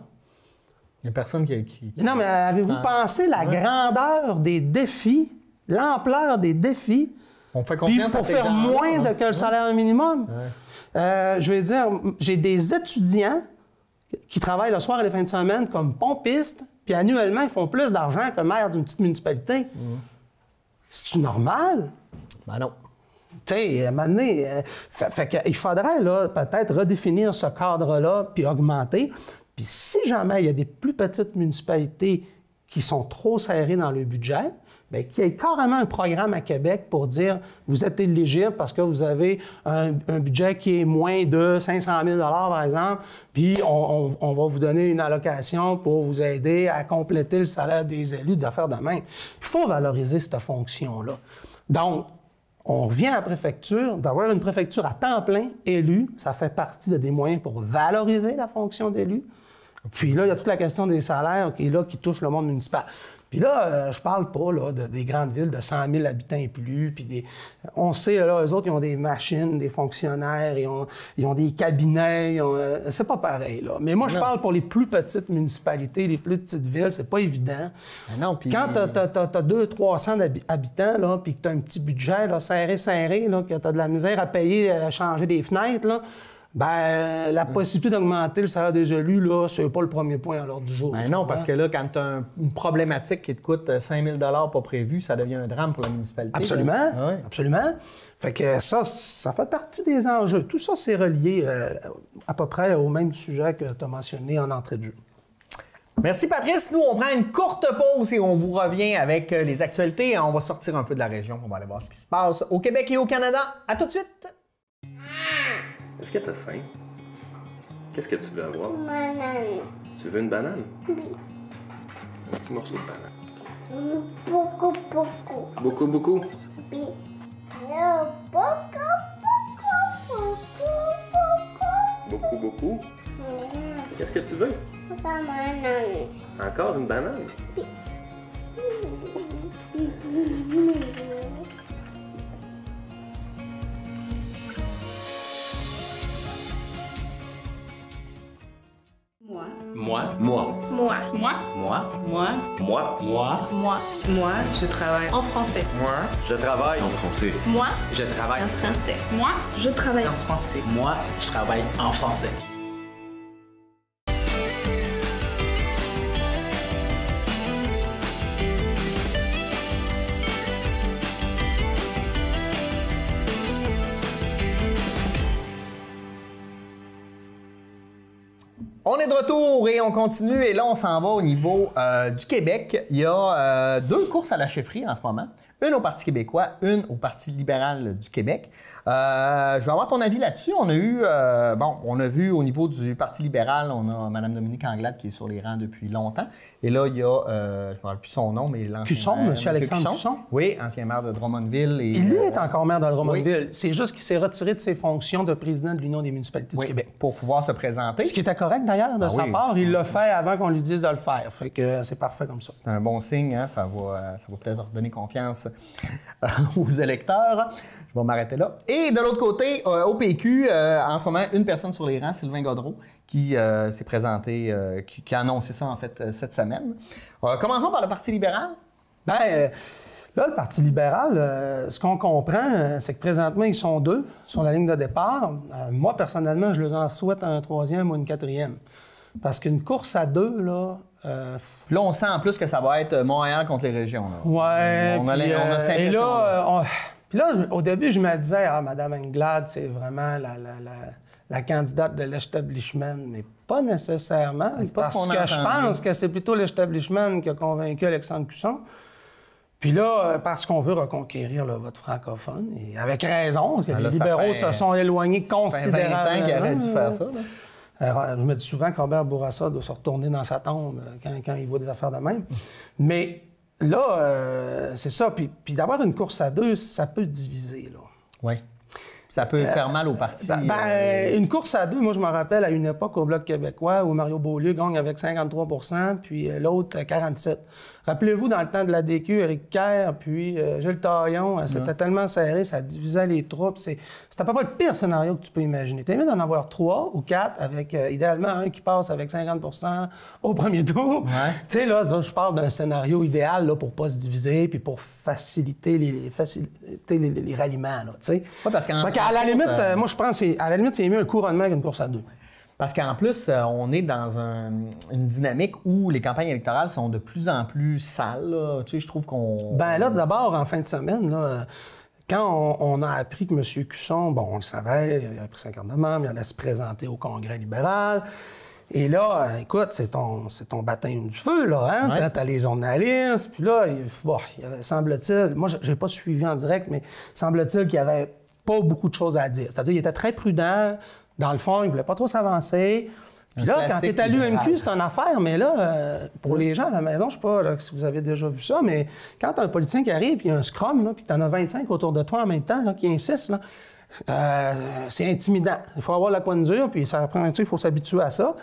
Il n'y a personne qui... Non, mais avez-vous pensé la grandeur des défis, l'ampleur des défis, on fait confiance puis pour faire moins que le salaire minimum? Je vais dire, j'ai des étudiants qui travaillent le soir et les fins de semaine comme pompistes, puis annuellement, ils font plus d'argent que maire d'une petite municipalité. C'est-tu normal? Ben non. Tu sais, à un moment donné, il faudrait là, peut-être redéfinir ce cadre-là puis augmenter. Puis si jamais il y a des plus petites municipalités qui sont trop serrées dans le budget, bien, qu'il y ait carrément un programme à Québec pour dire vous êtes éligible parce que vous avez un budget qui est moins de 500 000 par exemple, puis on va vous donner une allocation pour vous aider à compléter le salaire des élus, des affaires de main. Il faut valoriser cette fonction-là. Donc, on revient à la préfecture, d'avoir une préfecture à temps plein élue, ça fait partie des moyens pour valoriser la fonction d'élu. Puis là, il y a toute la question des salaires qui touche le monde municipal. Puis là, je parle pas là, des grandes villes de 100 000 habitants et plus. Puis on sait, là, eux autres, ils ont des machines, des fonctionnaires, ils ont des cabinets. C'est pas pareil, là. Mais moi, je parle pour les plus petites municipalités, les plus petites villes, c'est pas évident. Non, puis... Quand t'as 200-300 habitants, là, puis que t'as un petit budget là, serré, là, que t'as de la misère à payer, à changer des fenêtres, là, ben, la possibilité d'augmenter le salaire des élus, là, c'est pas le premier point à l'ordre du jour. Ben non, parce que là, quand tu as une problématique qui te coûte 5 000 pas prévu, ça devient un drame pour la municipalité. Absolument, absolument. Fait que ça fait partie des enjeux. Tout ça, c'est relié à peu près au même sujet que tu as mentionné en entrée de jeu. Merci, Patrice. Nous, on prend une courte pause et on vous revient avec les actualités. On va sortir un peu de la région. On va aller voir ce qui se passe au Québec et au Canada. À tout de suite! Est-ce que t'as faim? Qu'est-ce que tu veux avoir? Une banane. Tu veux une banane? Oui. Un petit morceau de banane. Beaucoup. Beaucoup? Oui. Beaucoup? Qu'est-ce que tu veux? Banane. Encore une banane? Moi, je travaille en français. Moi, je travaille en français. Moi, Je travaille en français. Moi, je travaille en français. Moi, je travaille en français. On est de retour et on continue. Et là, on s'en va au niveau du Québec. Il y a 2 courses à la chefferie en ce moment. Une au Parti québécois, une au Parti libéral du Québec. Je vais avoir ton avis là-dessus. On a eu, on a vu au niveau du Parti libéral, on a Mme Dominique Anglade qui est sur les rangs depuis longtemps. Et là, il y a, je ne me rappelle plus son nom, mais l'ancien Cusson, M. Alexandre Cusson. Oui, ancien maire de Drummondville. Et, il est encore maire de Drummondville. Oui. C'est juste qu'il s'est retiré de ses fonctions de président de l'Union des municipalités du Québec. Pour pouvoir se présenter. Ce qui était correct d'ailleurs de sa part. Il l'a fait avant qu'on lui dise de le faire. Fait que c'est parfait comme ça. C'est un bon signe. Hein? Ça va peut-être donner confiance aux électeurs. Je vais m'arrêter là. Et de l'autre côté, au PQ, en ce moment, une personne sur les rangs, Sylvain Gaudreault, qui s'est présenté, qui a annoncé ça en fait cette semaine. Commençons par le Parti libéral. Bien, là, le Parti libéral, ce qu'on comprend, c'est que présentement, ils sont 2 sur la ligne de départ. Moi, personnellement, je leur en souhaite un 3e ou une 4e. Parce qu'une course à 2, là... Là, on sent en plus que ça va être Montréal contre les régions. Là. Ouais, on a cette et là, Puis là, au début, je me disais, Mme Anglade, c'est vraiment la candidate de l'establishment, mais pas nécessairement. C'est pas ce parce qu'on a que je entendu. pense que c'est plutôt l'establishment qui a convaincu Alexandre Cusson. Puis là, parce qu'on veut reconquérir le vote francophone, et avec raison, parce que les libéraux se sont éloignés considérablement. Ça fait 20 ans qu'il aurait dû faire ça. Là. Alors, je me dis souvent que Robert Bourassa doit se retourner dans sa tombe quand il voit des affaires de même. Mais là, c'est ça. Puis d'avoir une course à deux, ça peut diviser, là. Oui. Ça peut faire mal au parti. Une course à deux, moi, je me rappelle à une époque au Bloc québécois où Mario Beaulieu gagne avec 53 % puis l'autre 47 %. Rappelez-vous, dans le temps de la DQ, Éric Kerr, puis Gilles Taillon, c'était tellement serré, ça divisait les troupes. C'était à peu près le pire scénario que tu peux imaginer. T'es mieux d'en avoir 3 ou 4 avec, idéalement, un qui passe avec 50 % au premier tour. Ouais. Tu sais, là, je parle d'un scénario idéal là, pour pas se diviser puis pour faciliter les ralliements, là, tu sais. Ouais, parce qu'à la limite, moi, je pense qu'à la limite, c'est mieux un couronnement qu'une course à deux. Parce qu'en plus, on est dans une dynamique où les campagnes électorales sont de plus en plus sales. Là. Tu sais, je trouve qu'on... Ben là, d'abord, en fin de semaine, là, quand on a appris que M. Cusson, bon, on le savait, il a pris sa carte de membre, il allait se présenter au Congrès libéral. Et là, écoute, c'est ton baptême du feu, là, hein? Ouais. T'as les journalistes, puis là, il y avait, semble-t-il, moi, j'ai pas suivi en direct, mais semble-t-il qu'il y avait pas beaucoup de choses à dire. C'est-à-dire, il était très prudent. Dans le fond, il voulait pas trop s'avancer. Puis là, quand tu es à l'UMQ, c'est une affaire, mais là, pour les gens à la maison, je sais pas là, si vous avez déjà vu ça, mais quand tu as un politicien qui arrive, puis il y a un scrum, là, puis tu en as 25 autour de toi en même temps, là, qui insistent, là, c'est intimidant. Il faut avoir la coin dure, puis ça prend, il faut s'habituer à ça.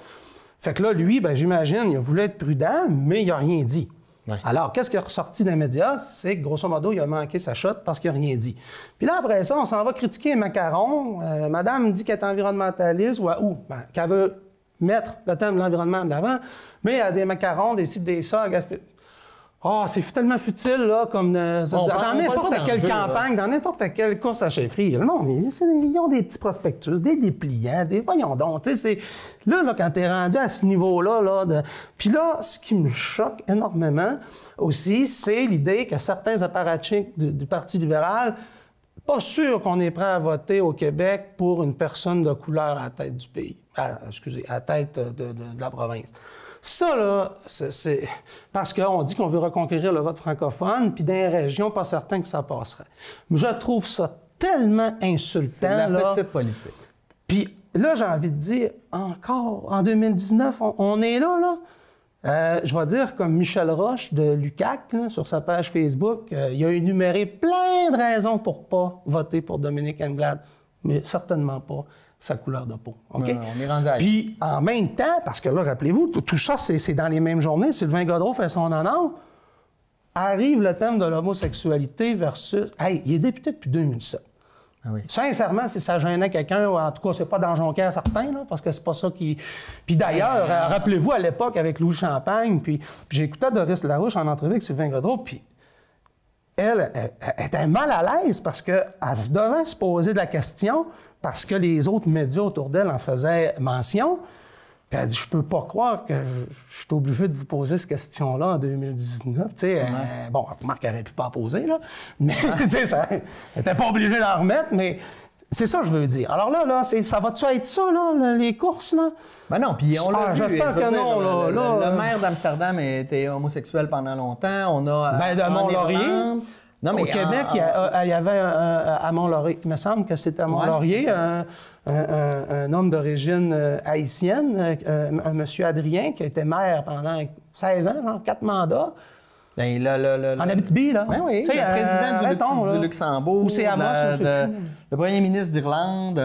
Fait que là, lui, ben, j'imagine, il a voulu être prudent, mais il n'a rien dit. Ouais. Alors, qu'est-ce qui est ressorti des médias? C'est que, grosso modo, il a manqué sa shot parce qu'il n'a rien dit. Puis là, après ça, on s'en va critiquer Macaron. Madame dit qu'elle est environnementaliste ou qu'elle veut mettre le thème de l'environnement de l'avant, mais il y a des macarons, des ci, des ça, c'est tellement futile, là, comme dans n'importe quelle campagne, dans n'importe quelle course à chefferie. Non, ils ont des petits prospectus, des dépliants, voyons donc, tu sais, c'est... Là, quand t'es rendu à ce niveau-là, Puis là, ce qui me choque énormément aussi, c'est l'idée que certains apparatchiks du Parti libéral, pas sûr qu'on est prêt à voter au Québec pour une personne de couleur à la tête du pays. À la tête de la province. Ça, là, c'est parce qu'on dit qu'on veut reconquérir le vote francophone, puis dans les régions, pas certain que ça passerait. Mais je trouve ça tellement insultant. C'est de la petite politique. Puis là, j'ai envie de dire, encore, en 2019, on est là. Je vais dire, comme Michel Roche de l'UQAC, là, sur sa page Facebook, il a énuméré plein de raisons pour pas voter pour Dominique Anglade, mais certainement pas sa couleur de peau. Okay? On est rendu à... Puis, en même temps, parce que là, rappelez-vous, tout ça, c'est dans les mêmes journées. Sylvain Gaudreault fait son honneur. Arrive le thème de l'homosexualité versus... Hey, il est député depuis 2007. Ah oui. Sincèrement, si ça gênait quelqu'un, ou en tout cas, c'est pas dans Jonquière certain, là, parce que c'est pas ça qui... Puis d'ailleurs, rappelez-vous, à l'époque, avec Louis Champagne, puis j'écoutais Doris Larouche en entrevue avec Sylvain Gaudreault, puis elle était mal à l'aise parce qu'elle devait se poser de la question parce que les autres médias autour d'elle en faisaient mention. Puis elle dit, je peux pas croire que je suis obligé de vous poser cette question-là en 2019. Tu sais, bon, Marc n'aurait pu pas en poser, là. Mais, tu sais, elle n'était pas obligée d'en remettre, mais c'est ça que je veux dire. Alors là, ça va-tu être ça, là, les courses, là? Ben non, puis on l'a vu. J'espère que non, le maire d'Amsterdam était homosexuel pendant longtemps. On a... de Mont-Laurier. Non, mais au Québec, il y avait à Mont-Laurier, il me semble que c'était à Mont-Laurier, un homme d'origine haïtienne, un monsieur Adrien, qui a été maire pendant 16 ans, 4 mandats. Ben, en Abitibi, là. Ben oui, le président du Luxembourg, ou c'est Amos, le premier ministre d'Irlande,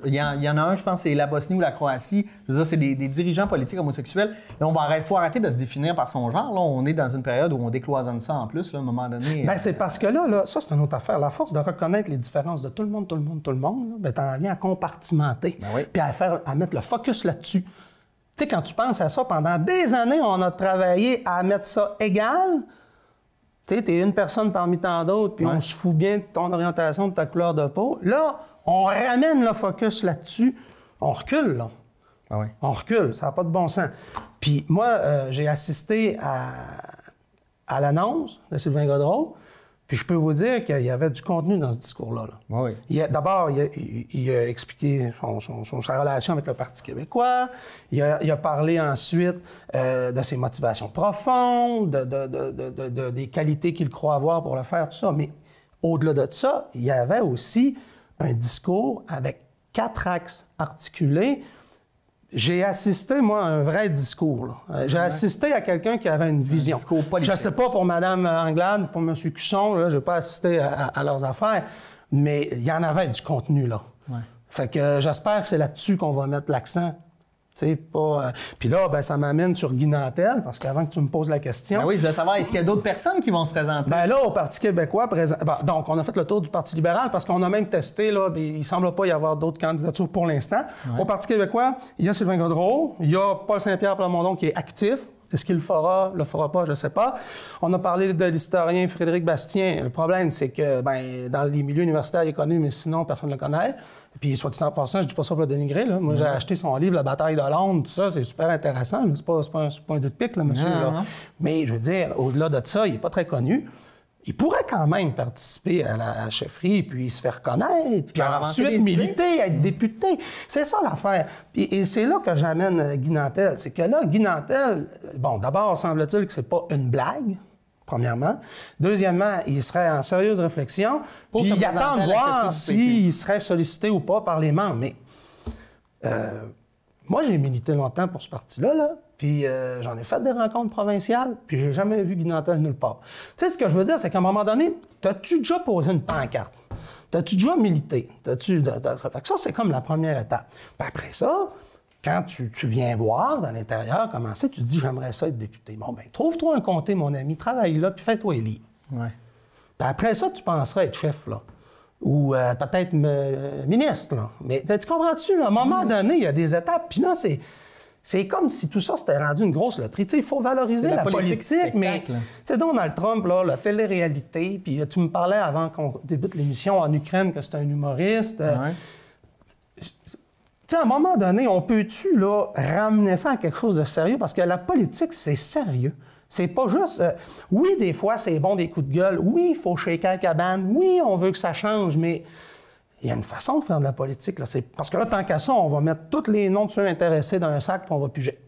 il y en a un, je pense, c'est la Bosnie ou la Croatie. Je veux dire, c'est des dirigeants politiques homosexuels. Là, faut arrêter de se définir par son genre. Là, on est dans une période où on décloisonne ça en plus, là, à un moment donné. Ben, c'est parce que là, ça, c'est une autre affaire. La force de reconnaître les différences de tout le monde, ben, t'en viens à compartimenter. Ben oui. Puis à mettre le focus là-dessus. Tu sais, quand tu penses à ça, pendant des années, on a travaillé à mettre ça égal. Tu sais, t'es une personne parmi tant d'autres, puis on se fout bien de ton orientation, de ta couleur de peau. Là, on ramène le focus là-dessus. On recule, là. Ah oui. On recule, ça n'a pas de bon sens. Puis moi, j'ai assisté à l'annonce de Sylvain Gaudreault. Puis je peux vous dire qu'il y avait du contenu dans ce discours-là. Là. Oui. D'abord, il a expliqué sa relation avec le Parti québécois. Il a parlé ensuite de ses motivations profondes, des qualités qu'il croit avoir pour le faire, tout ça. Mais au-delà de ça, il y avait aussi un discours avec 4 axes articulés. J'ai assisté, moi, à un vrai discours. Là. J'ai assisté à quelqu'un qui avait une vision. Un discours politique. Je ne sais pas pour Mme Anglade, pour M. Cusson, je n'ai pas assisté à leurs affaires, mais il y en avait du contenu, là. Ouais. Fait que j'espère que c'est là-dessus qu'on va mettre l'accent. Puis là, ben, ça m'amène sur Guy Nantel, parce qu'avant que tu me poses la question... Ben oui, je veux savoir, est-ce qu'il y a d'autres personnes qui vont se présenter? Ben là, au Parti québécois, donc on a fait le tour du Parti libéral, parce qu'on a même testé, là, il ne semble pas y avoir d'autres candidatures pour l'instant. Ouais. Au Parti québécois, il y a Sylvain Gaudreault, il y a Paul Saint-Pierre Plamondon qui est actif. Est-ce qu'il le fera pas, je ne sais pas. On a parlé de l'historien Frédéric Bastien. Le problème, c'est que dans les milieux universitaires, il est connu, mais sinon, personne ne le connaît. Puis, soit dit en passant, je ne dis pas ça pour le dénigrer. Là. Moi, j'ai acheté son livre, La bataille de Londres, tout ça, c'est super intéressant. C'est pas un deux de pique, là, monsieur. Là. Mais je veux dire, au-delà de ça, il n'est pas très connu. Il pourrait quand même participer à la chefferie, puis se faire connaître, puis ensuite militer, être député. C'est ça l'affaire. Et c'est là que j'amène Guy Nantel. C'est que là, Guy Nantel, bon, d'abord, semble-t-il que c'est pas une blague, premièrement. Deuxièmement, il serait en sérieuse réflexion, puis il attend de voir s'il serait sollicité ou pas par les membres. Mais moi, j'ai milité longtemps pour ce parti-là, là. Puis j'en ai fait des rencontres provinciales, puis j'ai jamais vu Guy Nantel nulle part. Tu sais, ce que je veux dire, c'est qu'à un moment donné, t'as-tu déjà posé une pancarte? T'as-tu déjà milité? Fait que ça, c'est comme la première étape. Puis après ça, quand tu viens voir dans l'intérieur comment c'est, tu te dis « j'aimerais ça être député ». Bon, bien, trouve-toi un comté, mon ami, travaille là, puis fais-toi élire. Ouais. Puis après ça, tu penseras être chef, là. Ou peut-être ministre, là. Mais tu comprends-tu? À un moment donné, il y a des étapes, puis là, c'est comme si tout ça s'était rendu une grosse loterie. Tu sais, il faut valoriser la politique, mais tu sais, Donald Trump, là, la télé-réalité, puis tu me parlais avant qu'on débute l'émission en Ukraine que c'est un humoriste. Tu sais, à un moment donné, on peut-tu, là, ramener ça à quelque chose de sérieux? Parce que la politique, c'est sérieux. C'est pas juste... oui, des fois, c'est bon des coups de gueule. Oui, il faut shaker la cabane. Oui, on veut que ça change, mais... Il y a une façon de faire de la politique. Là. Parce que là, tant qu'à ça, on va mettre tous les noms de ceux intéressés dans un sac puis on va piger.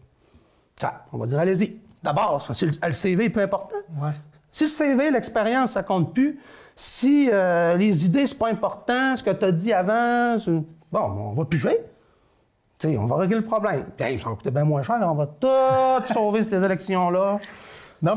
Ça, on va dire, allez-y. D'abord, si le CV est peu important. Ouais. Si le CV, l'expérience, ça compte plus. Si les idées, c'est pas important, ce que tu as dit avant, bon, on va piger. T'sais, on va régler le problème. Puis, ça va coûter bien moins cher, on va tout sauver ces élections-là.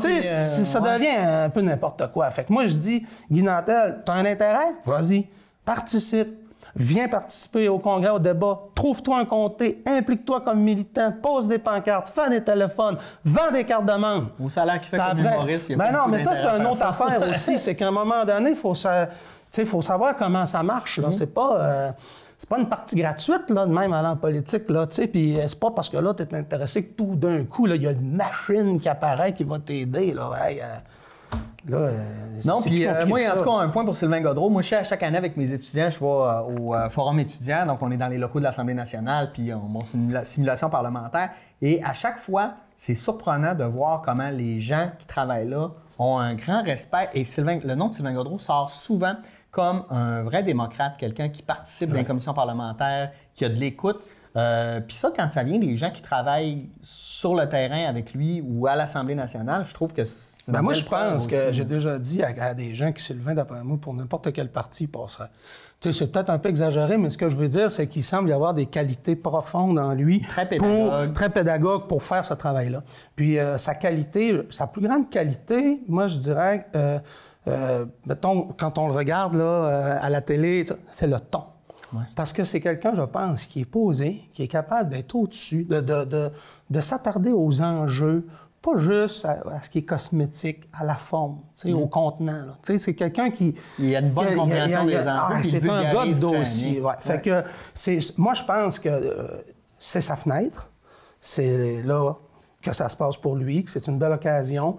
Tu sais, ça devient un peu n'importe quoi. Fait que moi, je dis, Guy Nantel, t'as un intérêt? Vas-y. Participe, viens participer au congrès, au débat, trouve-toi un comté, implique-toi comme militant, pose des pancartes, fais des téléphones, vends des cartes de membre. Au salaire qu'il fait comme humoriste, il y a non, mais ça, c'est une autre affaire aussi. C'est qu'à un moment donné, il faut savoir comment ça marche. Là. C'est pas une partie gratuite, là, de même allant en politique, là, tu sais, puis c'est pas parce que là, tu es intéressé que tout d'un coup, il y a une machine qui apparaît qui va t'aider, là. Hey, non, puis moi, en tout cas, un point pour Sylvain Gaudreault. Moi, chaque année avec mes étudiants, je vais au Forum étudiant. Donc, on est dans les locaux de l'Assemblée nationale, puis on a simulation parlementaire. Et à chaque fois, c'est surprenant de voir comment les gens qui travaillent là ont un grand respect. Et le nom de Sylvain Gaudreault sort souvent comme un vrai démocrate, quelqu'un qui participe dans les commissions parlementaires, qui a de l'écoute. Puis ça, quand ça vient des gens qui travaillent sur le terrain avec lui ou à l'Assemblée nationale, je trouve que c'est moi, je pense que j'ai déjà dit à des gens que Sylvain, d'après moi, pour n'importe quel parti, passerait. Tu sais, c'est peut-être un peu exagéré, mais ce que je veux dire, c'est qu'il semble y avoir des qualités profondes en lui. Très pédagogue pour faire ce travail-là. Puis sa qualité, sa plus grande qualité, moi, je dirais, mettons, quand on le regarde là, à la télé, c'est le ton. Ouais. Parce que c'est quelqu'un, je pense, qui est posé, qui est capable d'être au-dessus, de s'attarder aux enjeux, pas juste à ce qui est cosmétique, à la forme, au contenant. C'est quelqu'un qui... Il y a une bonne compréhension des enjeux. C'est un gars de dossier. Ouais. Fait que moi, je pense que c'est sa fenêtre. C'est là que ça se passe pour lui, que c'est une belle occasion.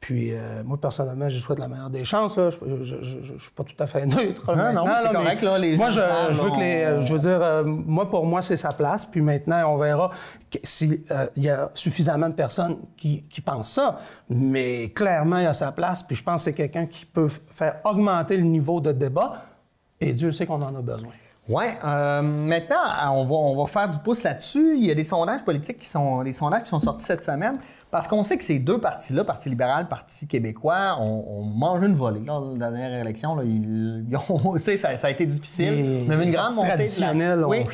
Puis, moi, personnellement, je souhaite la meilleure des chances. Là. Je ne suis pas tout à fait neutre. Non, c'est correct. Là, les moi, gens savent, je veux que les... Je veux dire, moi, pour moi, c'est sa place. Puis maintenant, on verra s'il y a suffisamment de personnes qui pensent ça. Mais clairement, il y a sa place. Puis je pense que c'est quelqu'un qui peut faire augmenter le niveau de débat. Et Dieu sait qu'on en a besoin. Oui. Maintenant, on va faire du pouce là-dessus. Il y a des sondages politiques qui sont sortis cette semaine. Parce qu'on sait que ces deux partis-là, Parti libéral, Parti québécois, ont mangé une volée. Là, la dernière élection, là, ça a été difficile. On a vu une grande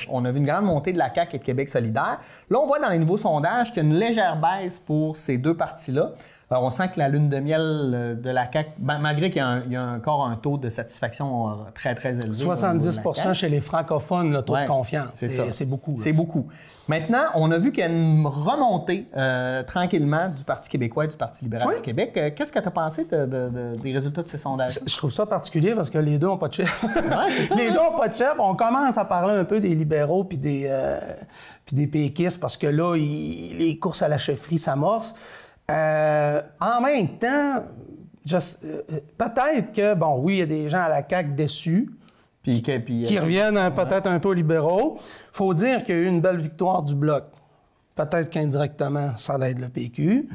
on a vu une grande montée de la CAQ et de Québec solidaire. Là, on voit dans les nouveaux sondages qu'il y a une légère baisse pour ces deux partis-là. Alors, on sent que la lune de miel de la CAQ, malgré qu'il y a encore un taux de satisfaction très, très élevé. 70 chez les francophones, le taux de confiance. C'est beaucoup. C'est beaucoup. Maintenant, on a vu qu'il y a une remontée tranquillement du Parti québécois et du Parti libéral du Québec. Qu'est-ce que tu as pensé des résultats de ces sondages? Je trouve ça particulier parce que les deux n'ont pas de chef. C'est ça, les deux n'ont pas de chef. On commence à parler un peu des libéraux puis des péquistes parce que là, les courses à la chefferie s'amorcent. En même temps, peut-être que, bon, oui, il y a des gens à la CAQ déçus qui reviennent peut-être un peu aux libéraux. Il faut dire qu'il y a eu une belle victoire du Bloc. Peut-être qu'indirectement, ça l'aide le PQ.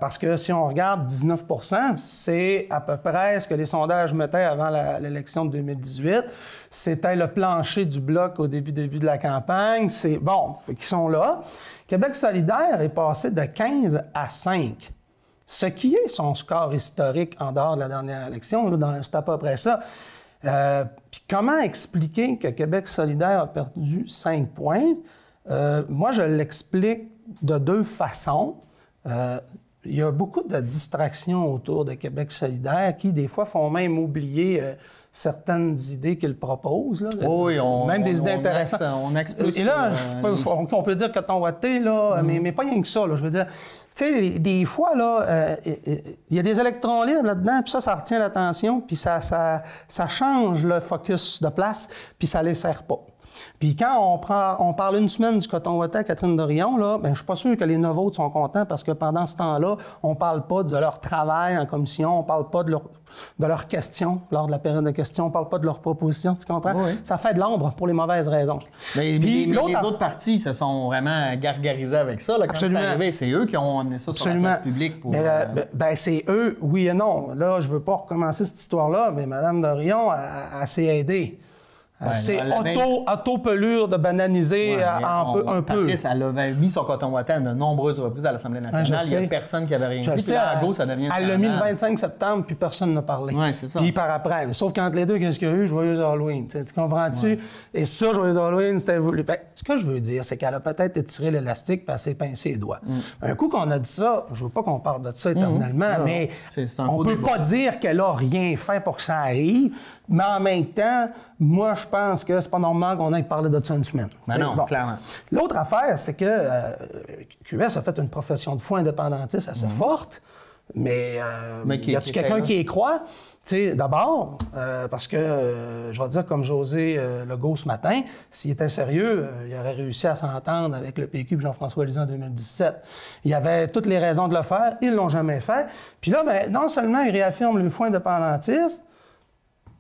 Parce que si on regarde 19 %, c'est à peu près ce que les sondages mettaient avant l'élection de 2018. C'était le plancher du Bloc au début de la campagne. C'est bon, ils sont là. Québec solidaire est passé de 15 à 5, ce qui est son score historique en dehors de la dernière élection. C'est à peu près ça. Puis comment expliquer que Québec solidaire a perdu 5 points? Moi, je l'explique de deux façons. Il y a beaucoup de distractions autour de Québec solidaire qui, des fois, font même oublier certaines idées qu'il propose. Là, même des idées intéressantes. On explose. Et là, on peut dire que ton watté, là, mais pas rien que ça. Là, je veux dire, tu sais, des fois, là, il y a des électrons libres là-dedans, puis ça retient l'attention, puis ça change le focus de place, puis ça les sert pas. Puis quand on parle une semaine du coton ouaté à Catherine Dorion, là, ben, je suis pas sûr que les Novôtres sont contents parce que pendant ce temps-là, on parle pas de leur travail en commission, on parle pas de leurs questions lors de la période de questions, on parle pas de leurs propositions, tu comprends? Oui. Ça fait de l'ombre pour les mauvaises raisons. Mais les autres partis se sont vraiment gargarisés avec ça. Là, quand c'est arrivé, c'est eux qui ont amené ça sur la place publique. Pour, c'est eux, oui et non. Là, je veux pas recommencer cette histoire-là, mais Mme Dorion, elle s'est aidée. C'est auto-pelure de bananiser un peu. Patrice, elle avait mis son coton ouaté à de nombreuses reprises à l'Assemblée nationale. Il n'y a personne qui avait rien dit. Puis là, à gauche, ça devient elle l'a mis le 25 septembre, puis personne n'a parlé. Oui, c'est ça. Puis par après. Sauf qu'entre les deux, qu'est-ce qu'il y a eu? Joyeux Halloween. Tu comprends-tu? Ouais. Et ça, Joyeux Halloween, c'était voulu. Ben, ce que je veux dire, c'est qu'elle a peut-être étiré l'élastique, puis elle s'est pincé les doigts. Un coup qu'on a dit ça, je veux pas qu'on parle de ça éternellement, mais on peut pas dire qu'elle a rien fait pour que ça arrive. Mais en même temps, moi, je pense que c'est pas normal qu'on aille parler de ça une semaine. Ben non, clairement. L'autre affaire, c'est que QS a fait une profession de foi indépendantiste assez forte, mais y a-tu quelqu'un qui y croit? Tu sais, d'abord, parce que, je vais dire comme José Legault ce matin, s'il était sérieux, il aurait réussi à s'entendre avec le PQ et Jean-François Lisée en 2017. Il y avait toutes les raisons de le faire, ils l'ont jamais fait. Puis là, non seulement il réaffirme le foi indépendantiste,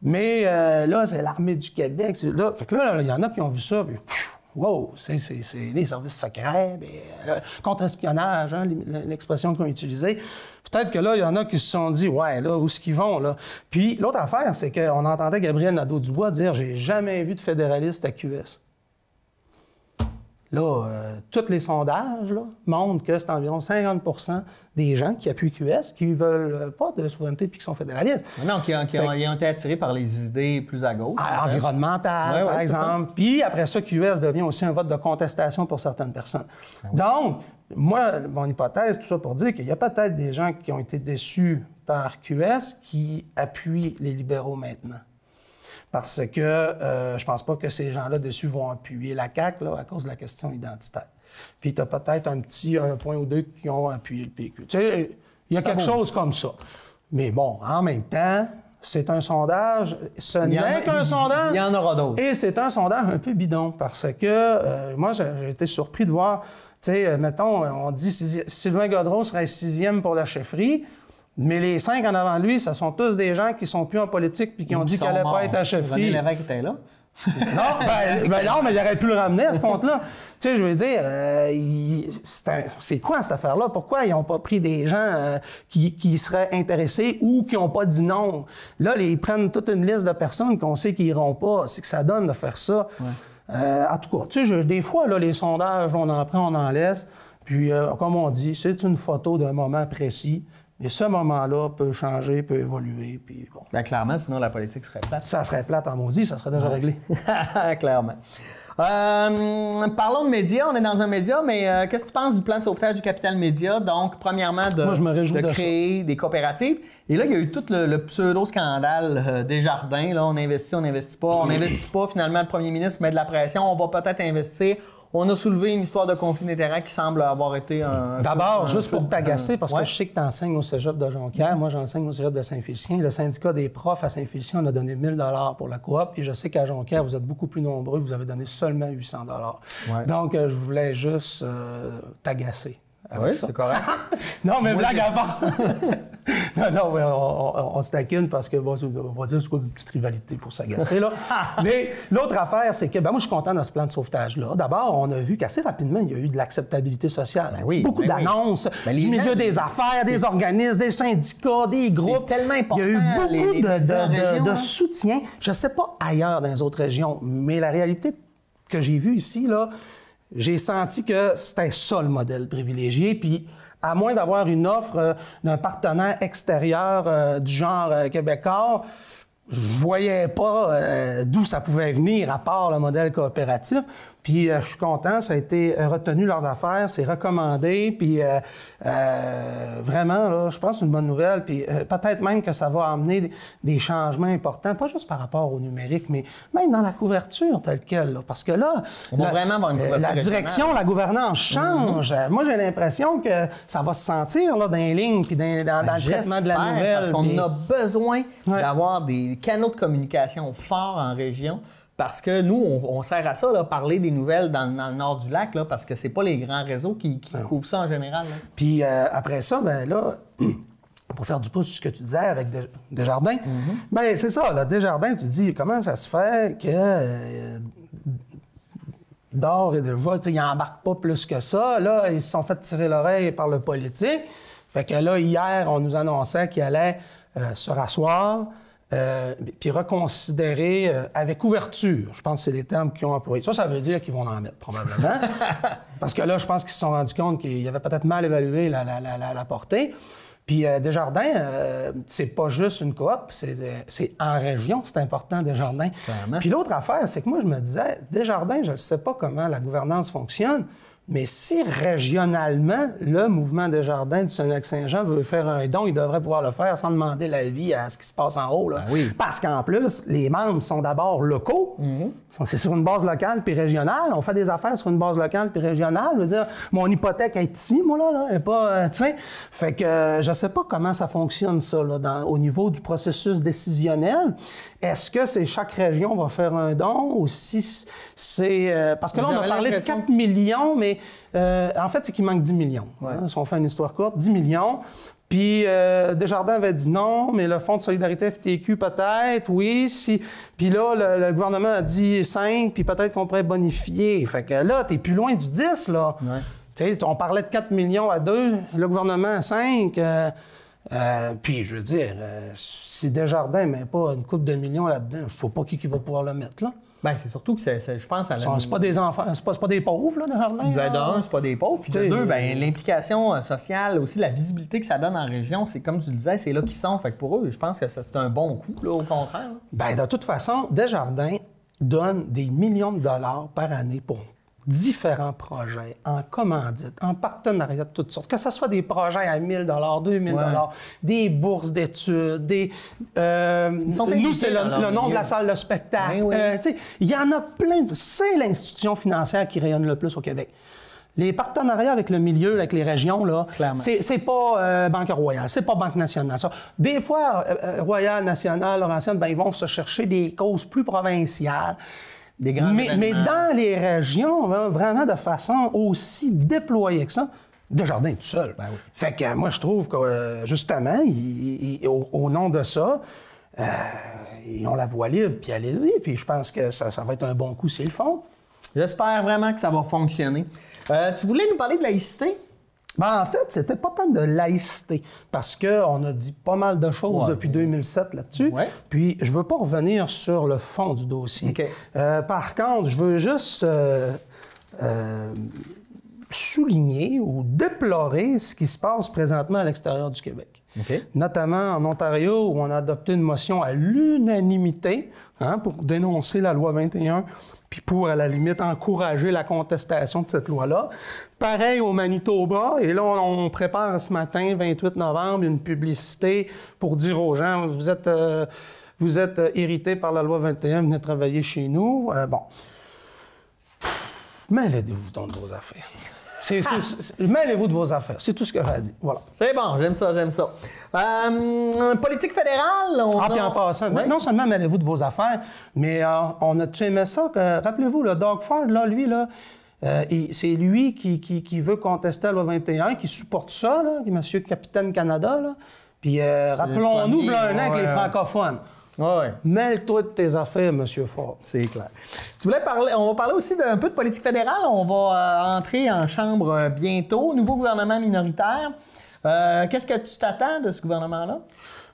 mais là, c'est l'armée du Québec. Là, fait que là, il y en a qui ont vu ça, puis wow, c'est les services secrets, contre-espionnage, hein, l'expression qu'ils ont utilisée. Peut-être que là, il y en a qui se sont dit, ouais, là, où est-ce qu'ils vont, là? Puis l'autre affaire, c'est qu'on entendait Gabriel Nadeau-Dubois dire, j'ai jamais vu de fédéraliste à QS. Là, tous les sondages là, montrent que c'est environ 50 % des gens qui appuient QS qui ne veulent pas de souveraineté puis qui sont fédéralistes. Non, qui ont été attirés par les idées plus à gauche. Environnementales, par exemple. Puis après ça, QS devient aussi un vote de contestation pour certaines personnes. Donc, moi, mon hypothèse, tout ça pour dire qu'il y a peut-être des gens qui ont été déçus par QS qui appuient les libéraux maintenant. Parce que je pense pas que ces gens-là dessus vont appuyer la CAQ là, à cause de la question identitaire. Puis tu as peut-être un point ou deux qui ont appuyé le PQ. Tu sais, il y a quelque chose comme ça. Mais bon, en même temps, c'est un sondage. Ce n'est qu'un sondage. Il y en aura d'autres. Et c'est un sondage un peu bidon parce que moi, j'ai été surpris de voir, tu sais, mettons, on dit Sylvain Gaudreault serait 6e pour la chefferie. Mais les 5 en avant de lui, ce sont tous des gens qui sont plus en politique puis qui ont dit qu'ils n'allaient pas être à chefferie. René Lévesque était là. Non, non, mais il aurait pu le ramener à ce compte-là. Tu sais, je veux dire, c'est quoi cette affaire-là? Pourquoi ils n'ont pas pris des gens qui seraient intéressés ou qui n'ont pas dit non? Là, ils prennent toute une liste de personnes qu'on sait qu'ils n'iront pas. C'est que ça donne de faire ça. Ouais. En tout cas, tu sais, des fois, là, les sondages, on en prend, on en laisse. Puis, comme on dit, c'est une photo d'un moment précis. Et ce moment-là peut changer, peut évoluer, puis bon. Bien, clairement, sinon la politique serait plate. Ça serait plate en maudit, ça serait déjà réglé. Clairement. Parlons de médias. On est dans un média, mais qu'est-ce que tu penses du plan de sauvetage du capital média? Donc, premièrement, de créer des coopératives. Et là, il y a eu tout le pseudo-scandale Desjardins. Là, on investit, on n'investit pas. On n'investit pas. Finalement, le premier ministre met de la pression. On va peut-être investir. On a soulevé une histoire de conflit d'intérêts qui semble avoir été un... D'abord, juste pour t'agacer, parce que je sais que tu enseignes au cégep de Jonquière. Moi, j'enseigne au cégep de Saint-Félicien. Le syndicat des profs à Saint-Félicien, on a donné 1 000 $ pour la coop. Et je sais qu'à Jonquière, vous êtes beaucoup plus nombreux. Vous avez donné seulement 800 $. Ouais. Donc, je voulais juste t'agacer. Oui, c'est correct. Non, mais blague à part. non, mais on se taquine parce que, bon, on va dire, c'est quoi une petite rivalité pour s'agacer, là. Mais l'autre affaire, c'est que, moi, je suis content de ce plan de sauvetage-là. D'abord, on a vu qu'assez rapidement, il y a eu de l'acceptabilité sociale. Beaucoup d'annonces du milieu des affaires, des organismes, des syndicats, des groupes. C'est tellement important. Il y a eu beaucoup de soutien. Je ne sais pas ailleurs dans les autres régions, mais la réalité que j'ai vue ici, là, j'ai senti que c'était ça le modèle privilégié. Puis, à moins d'avoir une offre d'un partenaire extérieur du genre québécois, je voyais pas d'où ça pouvait venir, à part le modèle coopératif. Puis je suis content, ça a été retenu leurs affaires, c'est recommandé, puis vraiment, là, je pense que c'est une bonne nouvelle, puis peut-être même que ça va amener des changements importants, pas juste par rapport au numérique, mais même dans la couverture telle quelle, là, parce que là, on va vraiment avoir une couverture la direction, la gouvernance change. Moi, j'ai l'impression que ça va se sentir là, dans les lignes, puis dans le traitement de la nouvelle. Parce qu'on a besoin d'avoir des canaux de communication forts en région. Parce que nous, on sert à ça, là, parler des nouvelles dans le nord du lac, là, parce que c'est pas les grands réseaux qui couvrent ça en général. Là. Puis après ça, ben là, pour faire du pouce sur ce que tu disais avec Desjardins, ben c'est ça, là, Desjardins, tu te dis, comment ça se fait que d'or et de vote, ils n'embarquent pas plus que ça. Là, ils se sont fait tirer l'oreille par le politique. Fait que là, hier, on nous annonçait qu'ils allaient se rasseoir, puis reconsidérer avec ouverture. Je pense que c'est les termes qu'ils ont employés. Ça veut dire qu'ils vont en mettre, probablement. Parce que là, je pense qu'ils se sont rendus compte qu'ils avaient peut-être mal évalué la portée. Puis Desjardins, c'est pas juste une coop, c'est en région, c'est important, Desjardins. Clairement. Puis l'autre affaire, c'est que moi, je me disais, Desjardins, je ne sais pas comment la gouvernance fonctionne, mais si régionalement, le mouvement Desjardins du Saguenay-Lac-Saint-Jean veut faire un don, il devrait pouvoir le faire sans demander l'avis à ce qui se passe en haut. Là. Ben oui. Parce qu'en plus, les membres sont d'abord locaux. C'est sur une base locale puis régionale. On fait des affaires sur une base locale puis régionale. Je veux dire, mon hypothèque est ici, moi, là. Elle est pas, tu sais. Fait que je sais pas comment ça fonctionne, ça, là, au niveau du processus décisionnel. Est-ce que chaque région va faire un don ou si c'est... parce que là, on a parlé de 4 millions, mais en fait, c'est qu'il manque 10 millions. Ouais. Hein, si on fait une histoire courte, 10 millions. Puis Desjardins avait dit non, mais le Fonds de solidarité FTQ peut-être, oui. Puis là, le gouvernement a dit 5, puis peut-être qu'on pourrait bonifier. Fait que là, t'es plus loin du 10, là. Ouais. Tu sais, on parlait de 4 millions à 2, le gouvernement à 5. Puis, je veux dire, si Desjardins ne met pas une couple de millions là-dedans, je ne sais pas qui va pouvoir le mettre, là. Bien, c'est surtout que je pense à la... C'est pas des enfants, c'est pas des pauvres, là, Desjardins. Ben, d'un, c'est pas des pauvres. Puis de deux, ben, l'implication sociale, aussi la visibilité que ça donne en région, c'est comme tu le disais, c'est là qu'ils sont. Fait que pour eux, je pense que c'est un bon coup, là, au contraire. Bien, de toute façon, Desjardins donne des millions de dollars par année pour différents projets, en commandite, en partenariat de toutes sortes, que ce soit des projets à 1 000 $, 2 000 $, des bourses d'études, nous, c'est le nom de la salle de spectacle. Il y en a plein. C'est l'institution financière qui rayonne le plus au Québec. Les partenariats avec le milieu, avec les régions, là, c'est pas Banque Royale, c'est pas Banque Nationale. Ça. Des fois, Royale, Nationale, Laurentienne, ben, ils vont se chercher des causes plus provinciales. Mais dans les régions, vraiment de façon aussi déployée que ça, Desjardins tout seul. Ben oui. Fait que moi, je trouve que, justement, au nom de ça, ils ont la voie libre, puis allez-y. Puis je pense que ça va être un bon coup s'ils le font. J'espère vraiment que ça va fonctionner. Tu voulais nous parler de laïcité? Ben, en fait, c'était pas tant de laïcité, parce qu'on a dit pas mal de choses Ouais. depuis 2007 là-dessus. Ouais. Puis, je veux pas revenir sur le fond du dossier. OK. Par contre, je veux juste souligner ou déplorer ce qui se passe présentement à l'extérieur du Québec. OK. Notamment en Ontario, où on a adopté une motion à l'unanimité pour dénoncer la loi 21, puis pour, à la limite, encourager la contestation de cette loi-là. Pareil au Manitoba, et là, on prépare ce matin, 28 novembre, une publicité pour dire aux gens, vous êtes irrités par la loi 21, venez travailler chez nous. Bon. Mêlez-vous donc de vos affaires. Mêlez-vous de vos affaires. C'est tout ce que j'ai dit. Voilà. C'est bon, j'aime ça, j'aime ça. Politique fédérale, Puis en passant, Ouais. non seulement mêlez-vous de vos affaires, mais on a-tu aimé ça? Rappelez-vous, le Doug Ford, là, lui, là, c'est lui qui veut contester la loi 21, qui supporte ça, là, qui est monsieur Capitaine Canada, là. Puis rappelons-nous, premier, là, un an avec les ouais. francophones. Ouais. Mêle-toi de tes affaires, monsieur Ford. C'est clair. Tu voulais parler, on va parler aussi d'un peu de politique fédérale. On va entrer en chambre bientôt. Nouveau gouvernement minoritaire. Qu'est-ce que tu t'attends de ce gouvernement-là?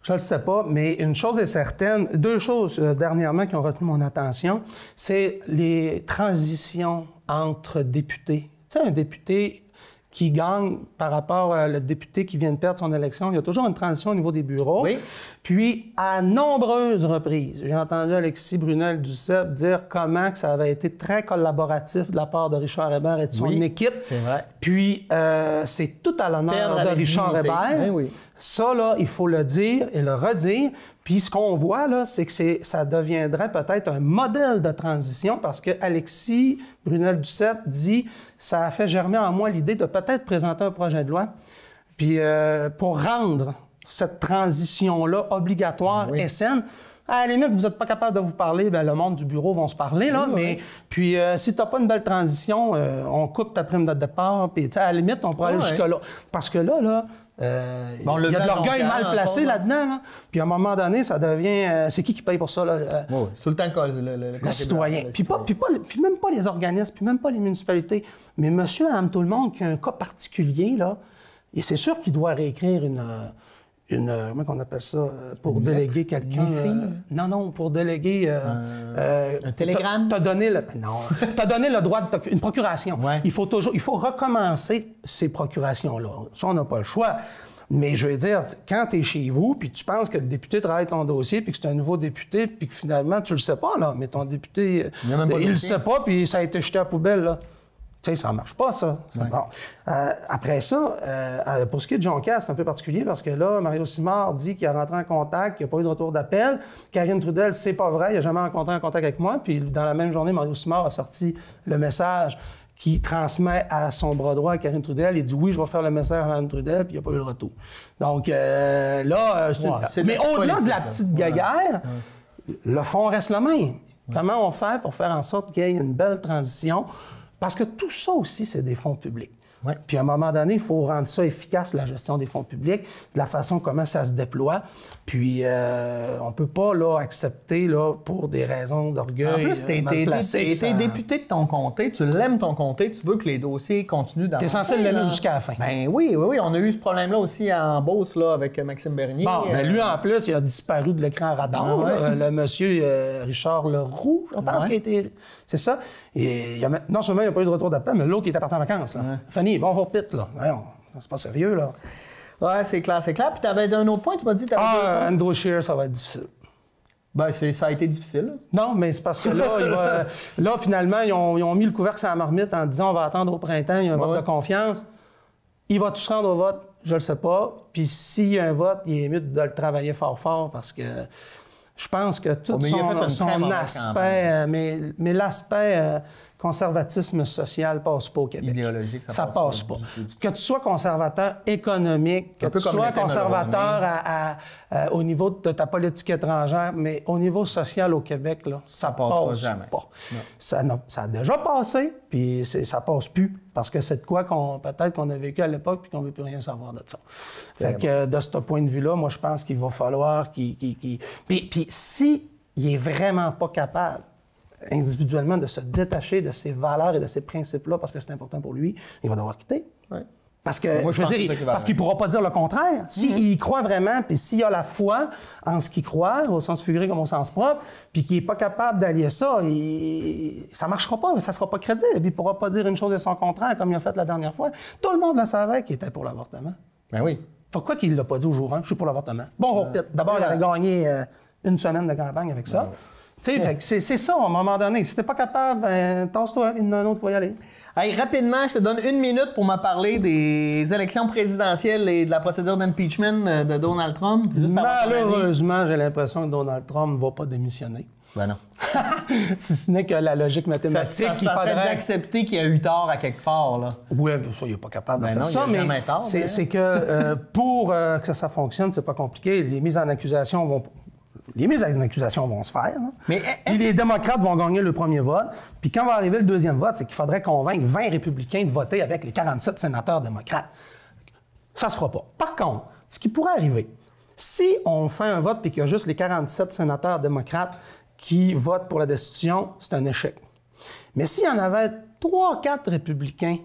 Je ne le sais pas, mais une chose est certaine, deux choses dernièrement qui ont retenu mon attention, c'est les transitions entre députés. Tu sais, un député qui gagne par rapport au député qui vient de perdre son élection, il y a toujours une transition au niveau des bureaux. Oui. Puis, à nombreuses reprises, j'ai entendu Alexis Brunel-Duceppe dire comment que ça avait été très collaboratif de la part de Richard Hébert et de son Oui, équipe. c'est vrai. Puis, c'est tout à l'honneur Perdre de avec Richard dignité. Hébert. Oui, oui. Ça, là, il faut le dire et le redire. Puis ce qu'on voit, là, c'est que ça deviendrait peut-être un modèle de transition parce que Alexis Brunel-Duceppe dit « ça a fait germer en moi l'idée de peut-être présenter un projet de loi puis pour rendre cette transition-là obligatoire et saine. » À la limite, vous n'êtes pas capable de vous parler, bien, le monde du bureau vont se parler, là, mais puis si tu n'as pas une belle transition, on coupe ta prime de départ, puis à la limite, on pourrait aller jusque-là. Parce que là, il y a de l'orgueil mal placé là-dedans, là. Puis à un moment donné, ça devient... c'est qui paye pour ça, là? Oui, c'est tout le temps le Citoyen. Puis même pas les organismes, puis même pas les municipalités. Mais monsieur, madame, tout le monde qui a un cas particulier, là, et c'est sûr qu'il doit réécrire une comment on appelle ça? Pour déléguer quelqu'un... non, pour déléguer... un télégramme? T'as donné le... Non. T'as donné le droit de... Une procuration. Ouais. Il faut recommencer ces procurations-là. Ça, on n'a pas le choix. Mais je veux dire, quand tu es chez vous, puis tu penses que le député travaille ton dossier, puis que c'est un nouveau député, puis que finalement, tu le sais pas, là, mais ton député, il le sait pas, puis ça a été jeté à la poubelle, là. Tu sais, ça marche pas, ça. Ouais. Bon. Après ça, pour ce qui est de Jonquière, c'est un peu particulier parce que là, Mario Simard dit qu'il a rentré en contact, qu'il n'y a pas eu de retour d'appel. Karine Trudel, c'est pas vrai, il n'a jamais rencontré en contact avec moi. Puis dans la même journée, Mario Simard a sorti le message qui transmet à son bras droit, à Karine Trudel. Il dit oui, je vais faire le message à Karine Trudel, puis il n'y a pas eu de retour. Donc là, mais au-delà de la petite guéguerre, le fond reste le même. Comment on fait pour faire en sorte qu'il y ait une belle transition? Parce que tout ça aussi, c'est des fonds publics. Ouais. Puis à un moment donné, il faut rendre ça efficace, la gestion des fonds publics, de la façon comment ça se déploie. Puis on ne peut pas là, accepter là, pour des raisons d'orgueil. En plus, tu es député de ton comté, tu l'aimes ton comté, tu veux que les dossiers continuent dans... Tu es censé l'aimer jusqu'à la fin. Ben oui. On a eu ce problème-là aussi en Beauce là, avec Maxime Bernier. Bon, ben lui, en plus, il a disparu de l'écran radar. Le monsieur Richard Leroux, je pense qu'il a été... C'est ça. Et non seulement il n'y a pas eu de retour d'appel, mais l'autre, il était parti en vacances. Là. Fanny, bon, on repite, là. C'est pas sérieux, là. Ouais, c'est clair. Puis tu avais un autre point, tu m'as dit... Andrew Scheer, ça va être difficile. Ben, ça a été difficile. Non, mais c'est parce que là, là finalement, ils ont mis le couvercle sur la marmite en disant on va attendre au printemps, il y a un vote de confiance. Il va-tu se rendre au vote? Je le sais pas. Puis s'il y a un vote, il est mieux de le travailler fort parce que... Je pense que tout son aspect, mais l'aspect conservatisme social passe pas au Québec. Idéologique, ça passe pas. Que tu sois conservateur économique, que tu sois conservateur au niveau de ta politique étrangère, mais au niveau social au Québec, là, ça passe jamais. Pas. Ça a déjà passé, puis ça passe plus, parce que c'est de quoi peut-être qu'on a vécu à l'époque puis qu'on veut plus rien savoir de ça. Fait que de ce point de vue-là, moi, je pense qu'il va falloir qu'il... Puis si il est vraiment pas capable individuellement de se détacher de ses valeurs et de ses principes-là parce que c'est important pour lui, il va devoir quitter. Ouais. Parce que, moi, je veux dire, parce qu'il ne pourra pas dire le contraire. S'il y croit vraiment, puis s'il a la foi en ce qu'il croit, au sens figuré comme au sens propre, puis qu'il n'est pas capable d'allier ça, ça ne marchera pas, ça ne sera pas crédible. Il ne pourra pas dire une chose et son contraire comme il a fait la dernière fois. Tout le monde le savait qu'il était pour l'avortement. Ben oui. Pourquoi qu'il ne l'a pas dit au jour 1? Je suis pour l'avortement. Bon, d'abord, il aurait gagné une semaine de campagne avec ça. Tu sais, c'est ça, à un moment donné. Si t'es pas capable, tasse-toi, il y en a un autre qui va y aller. Hey, rapidement, je te donne 1 minute pour me parler des élections présidentielles et de la procédure d'impeachment de Donald Trump. Malheureusement, j'ai l'impression que Donald Trump ne va pas démissionner. Ben non. Si ce n'est que la logique mathématique, ça serait d'accepter qu'il y a eu tort à quelque part, là. Oui, ça, il n'est pas capable de faire ça, mais c'est que pour que ça fonctionne, c'est pas compliqué. Les mises en accusation vont se faire. Mais les démocrates vont gagner le premier vote. Puis quand va arriver le deuxième vote, c'est qu'il faudrait convaincre 20 républicains de voter avec les 47 sénateurs démocrates. Ça se fera pas. Par contre, ce qui pourrait arriver, si on fait un vote et qu'il y a juste les 47 sénateurs démocrates qui votent pour la destitution, c'est un échec. Mais s'il y en avait 3-4 républicains,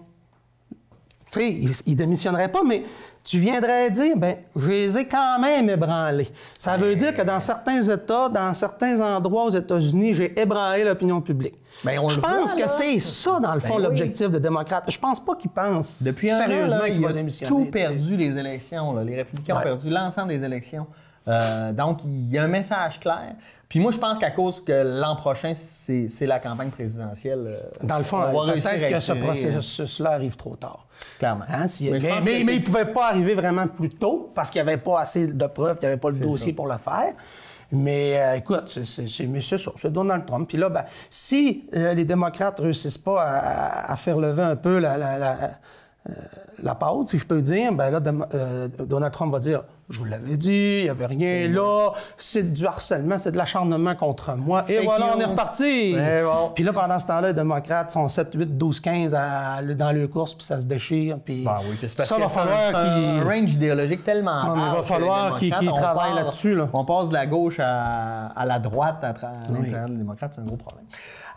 tu sais, ils ne démissionneraient pas, mais tu viendrais dire, bien, je les ai quand même ébranlés. Ça veut dire que dans certains États, dans certains endroits aux États-Unis, j'ai ébranlé l'opinion publique. Je pense que c'est ça, dans le fond, l'objectif des démocrates. Je pense pas qu'ils pensent sérieusement qu'il va démissionner. Ils ont tout perdu, les élections. Là. Les républicains ont perdu l'ensemble des élections. Donc, il y a un message clair. Puis moi, je pense qu'à cause que l'an prochain, c'est la campagne présidentielle. Dans le fond, peut-être que ce processus-là arrive trop tard. Clairement. Hein, mais il ne pouvait pas arriver vraiment plus tôt parce qu'il n'y avait pas assez de preuves, qu'il n'y avait pas le dossier pour le faire. Mais écoute, c'est Donald Trump. Puis là, si les démocrates ne réussissent pas à faire lever un peu la pâte, si je peux dire, là, Donald Trump va dire « Je vous l'avais dit, il n'y avait rien là, c'est du harcèlement, c'est de l'acharnement contre moi. » Et voilà, on est reparti! Bon. Puis là, pendant ce temps-là, les démocrates sont 7, 8, 12, 15 dans leur course, puis ça se déchire. Puis ça va falloir qu'il... un range idéologique tellement il va falloir qu'ils travaillent là-dessus. Là. On passe de la gauche à la droite à l'intérieur des démocrates, c'est un gros problème.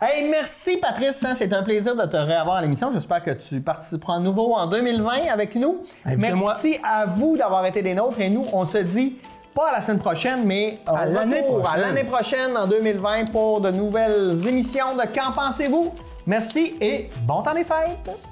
Hey, merci Patrice, c'est un plaisir de te réavoir à l'émission. J'espère que tu participeras à nouveau en 2020 avec nous. Merci à vous d'avoir été des nôtres et nous, on se dit pas à la semaine prochaine, mais à l'année prochaine en 2020 pour de nouvelles émissions de Qu'en pensez-vous? Merci et bon temps des fêtes!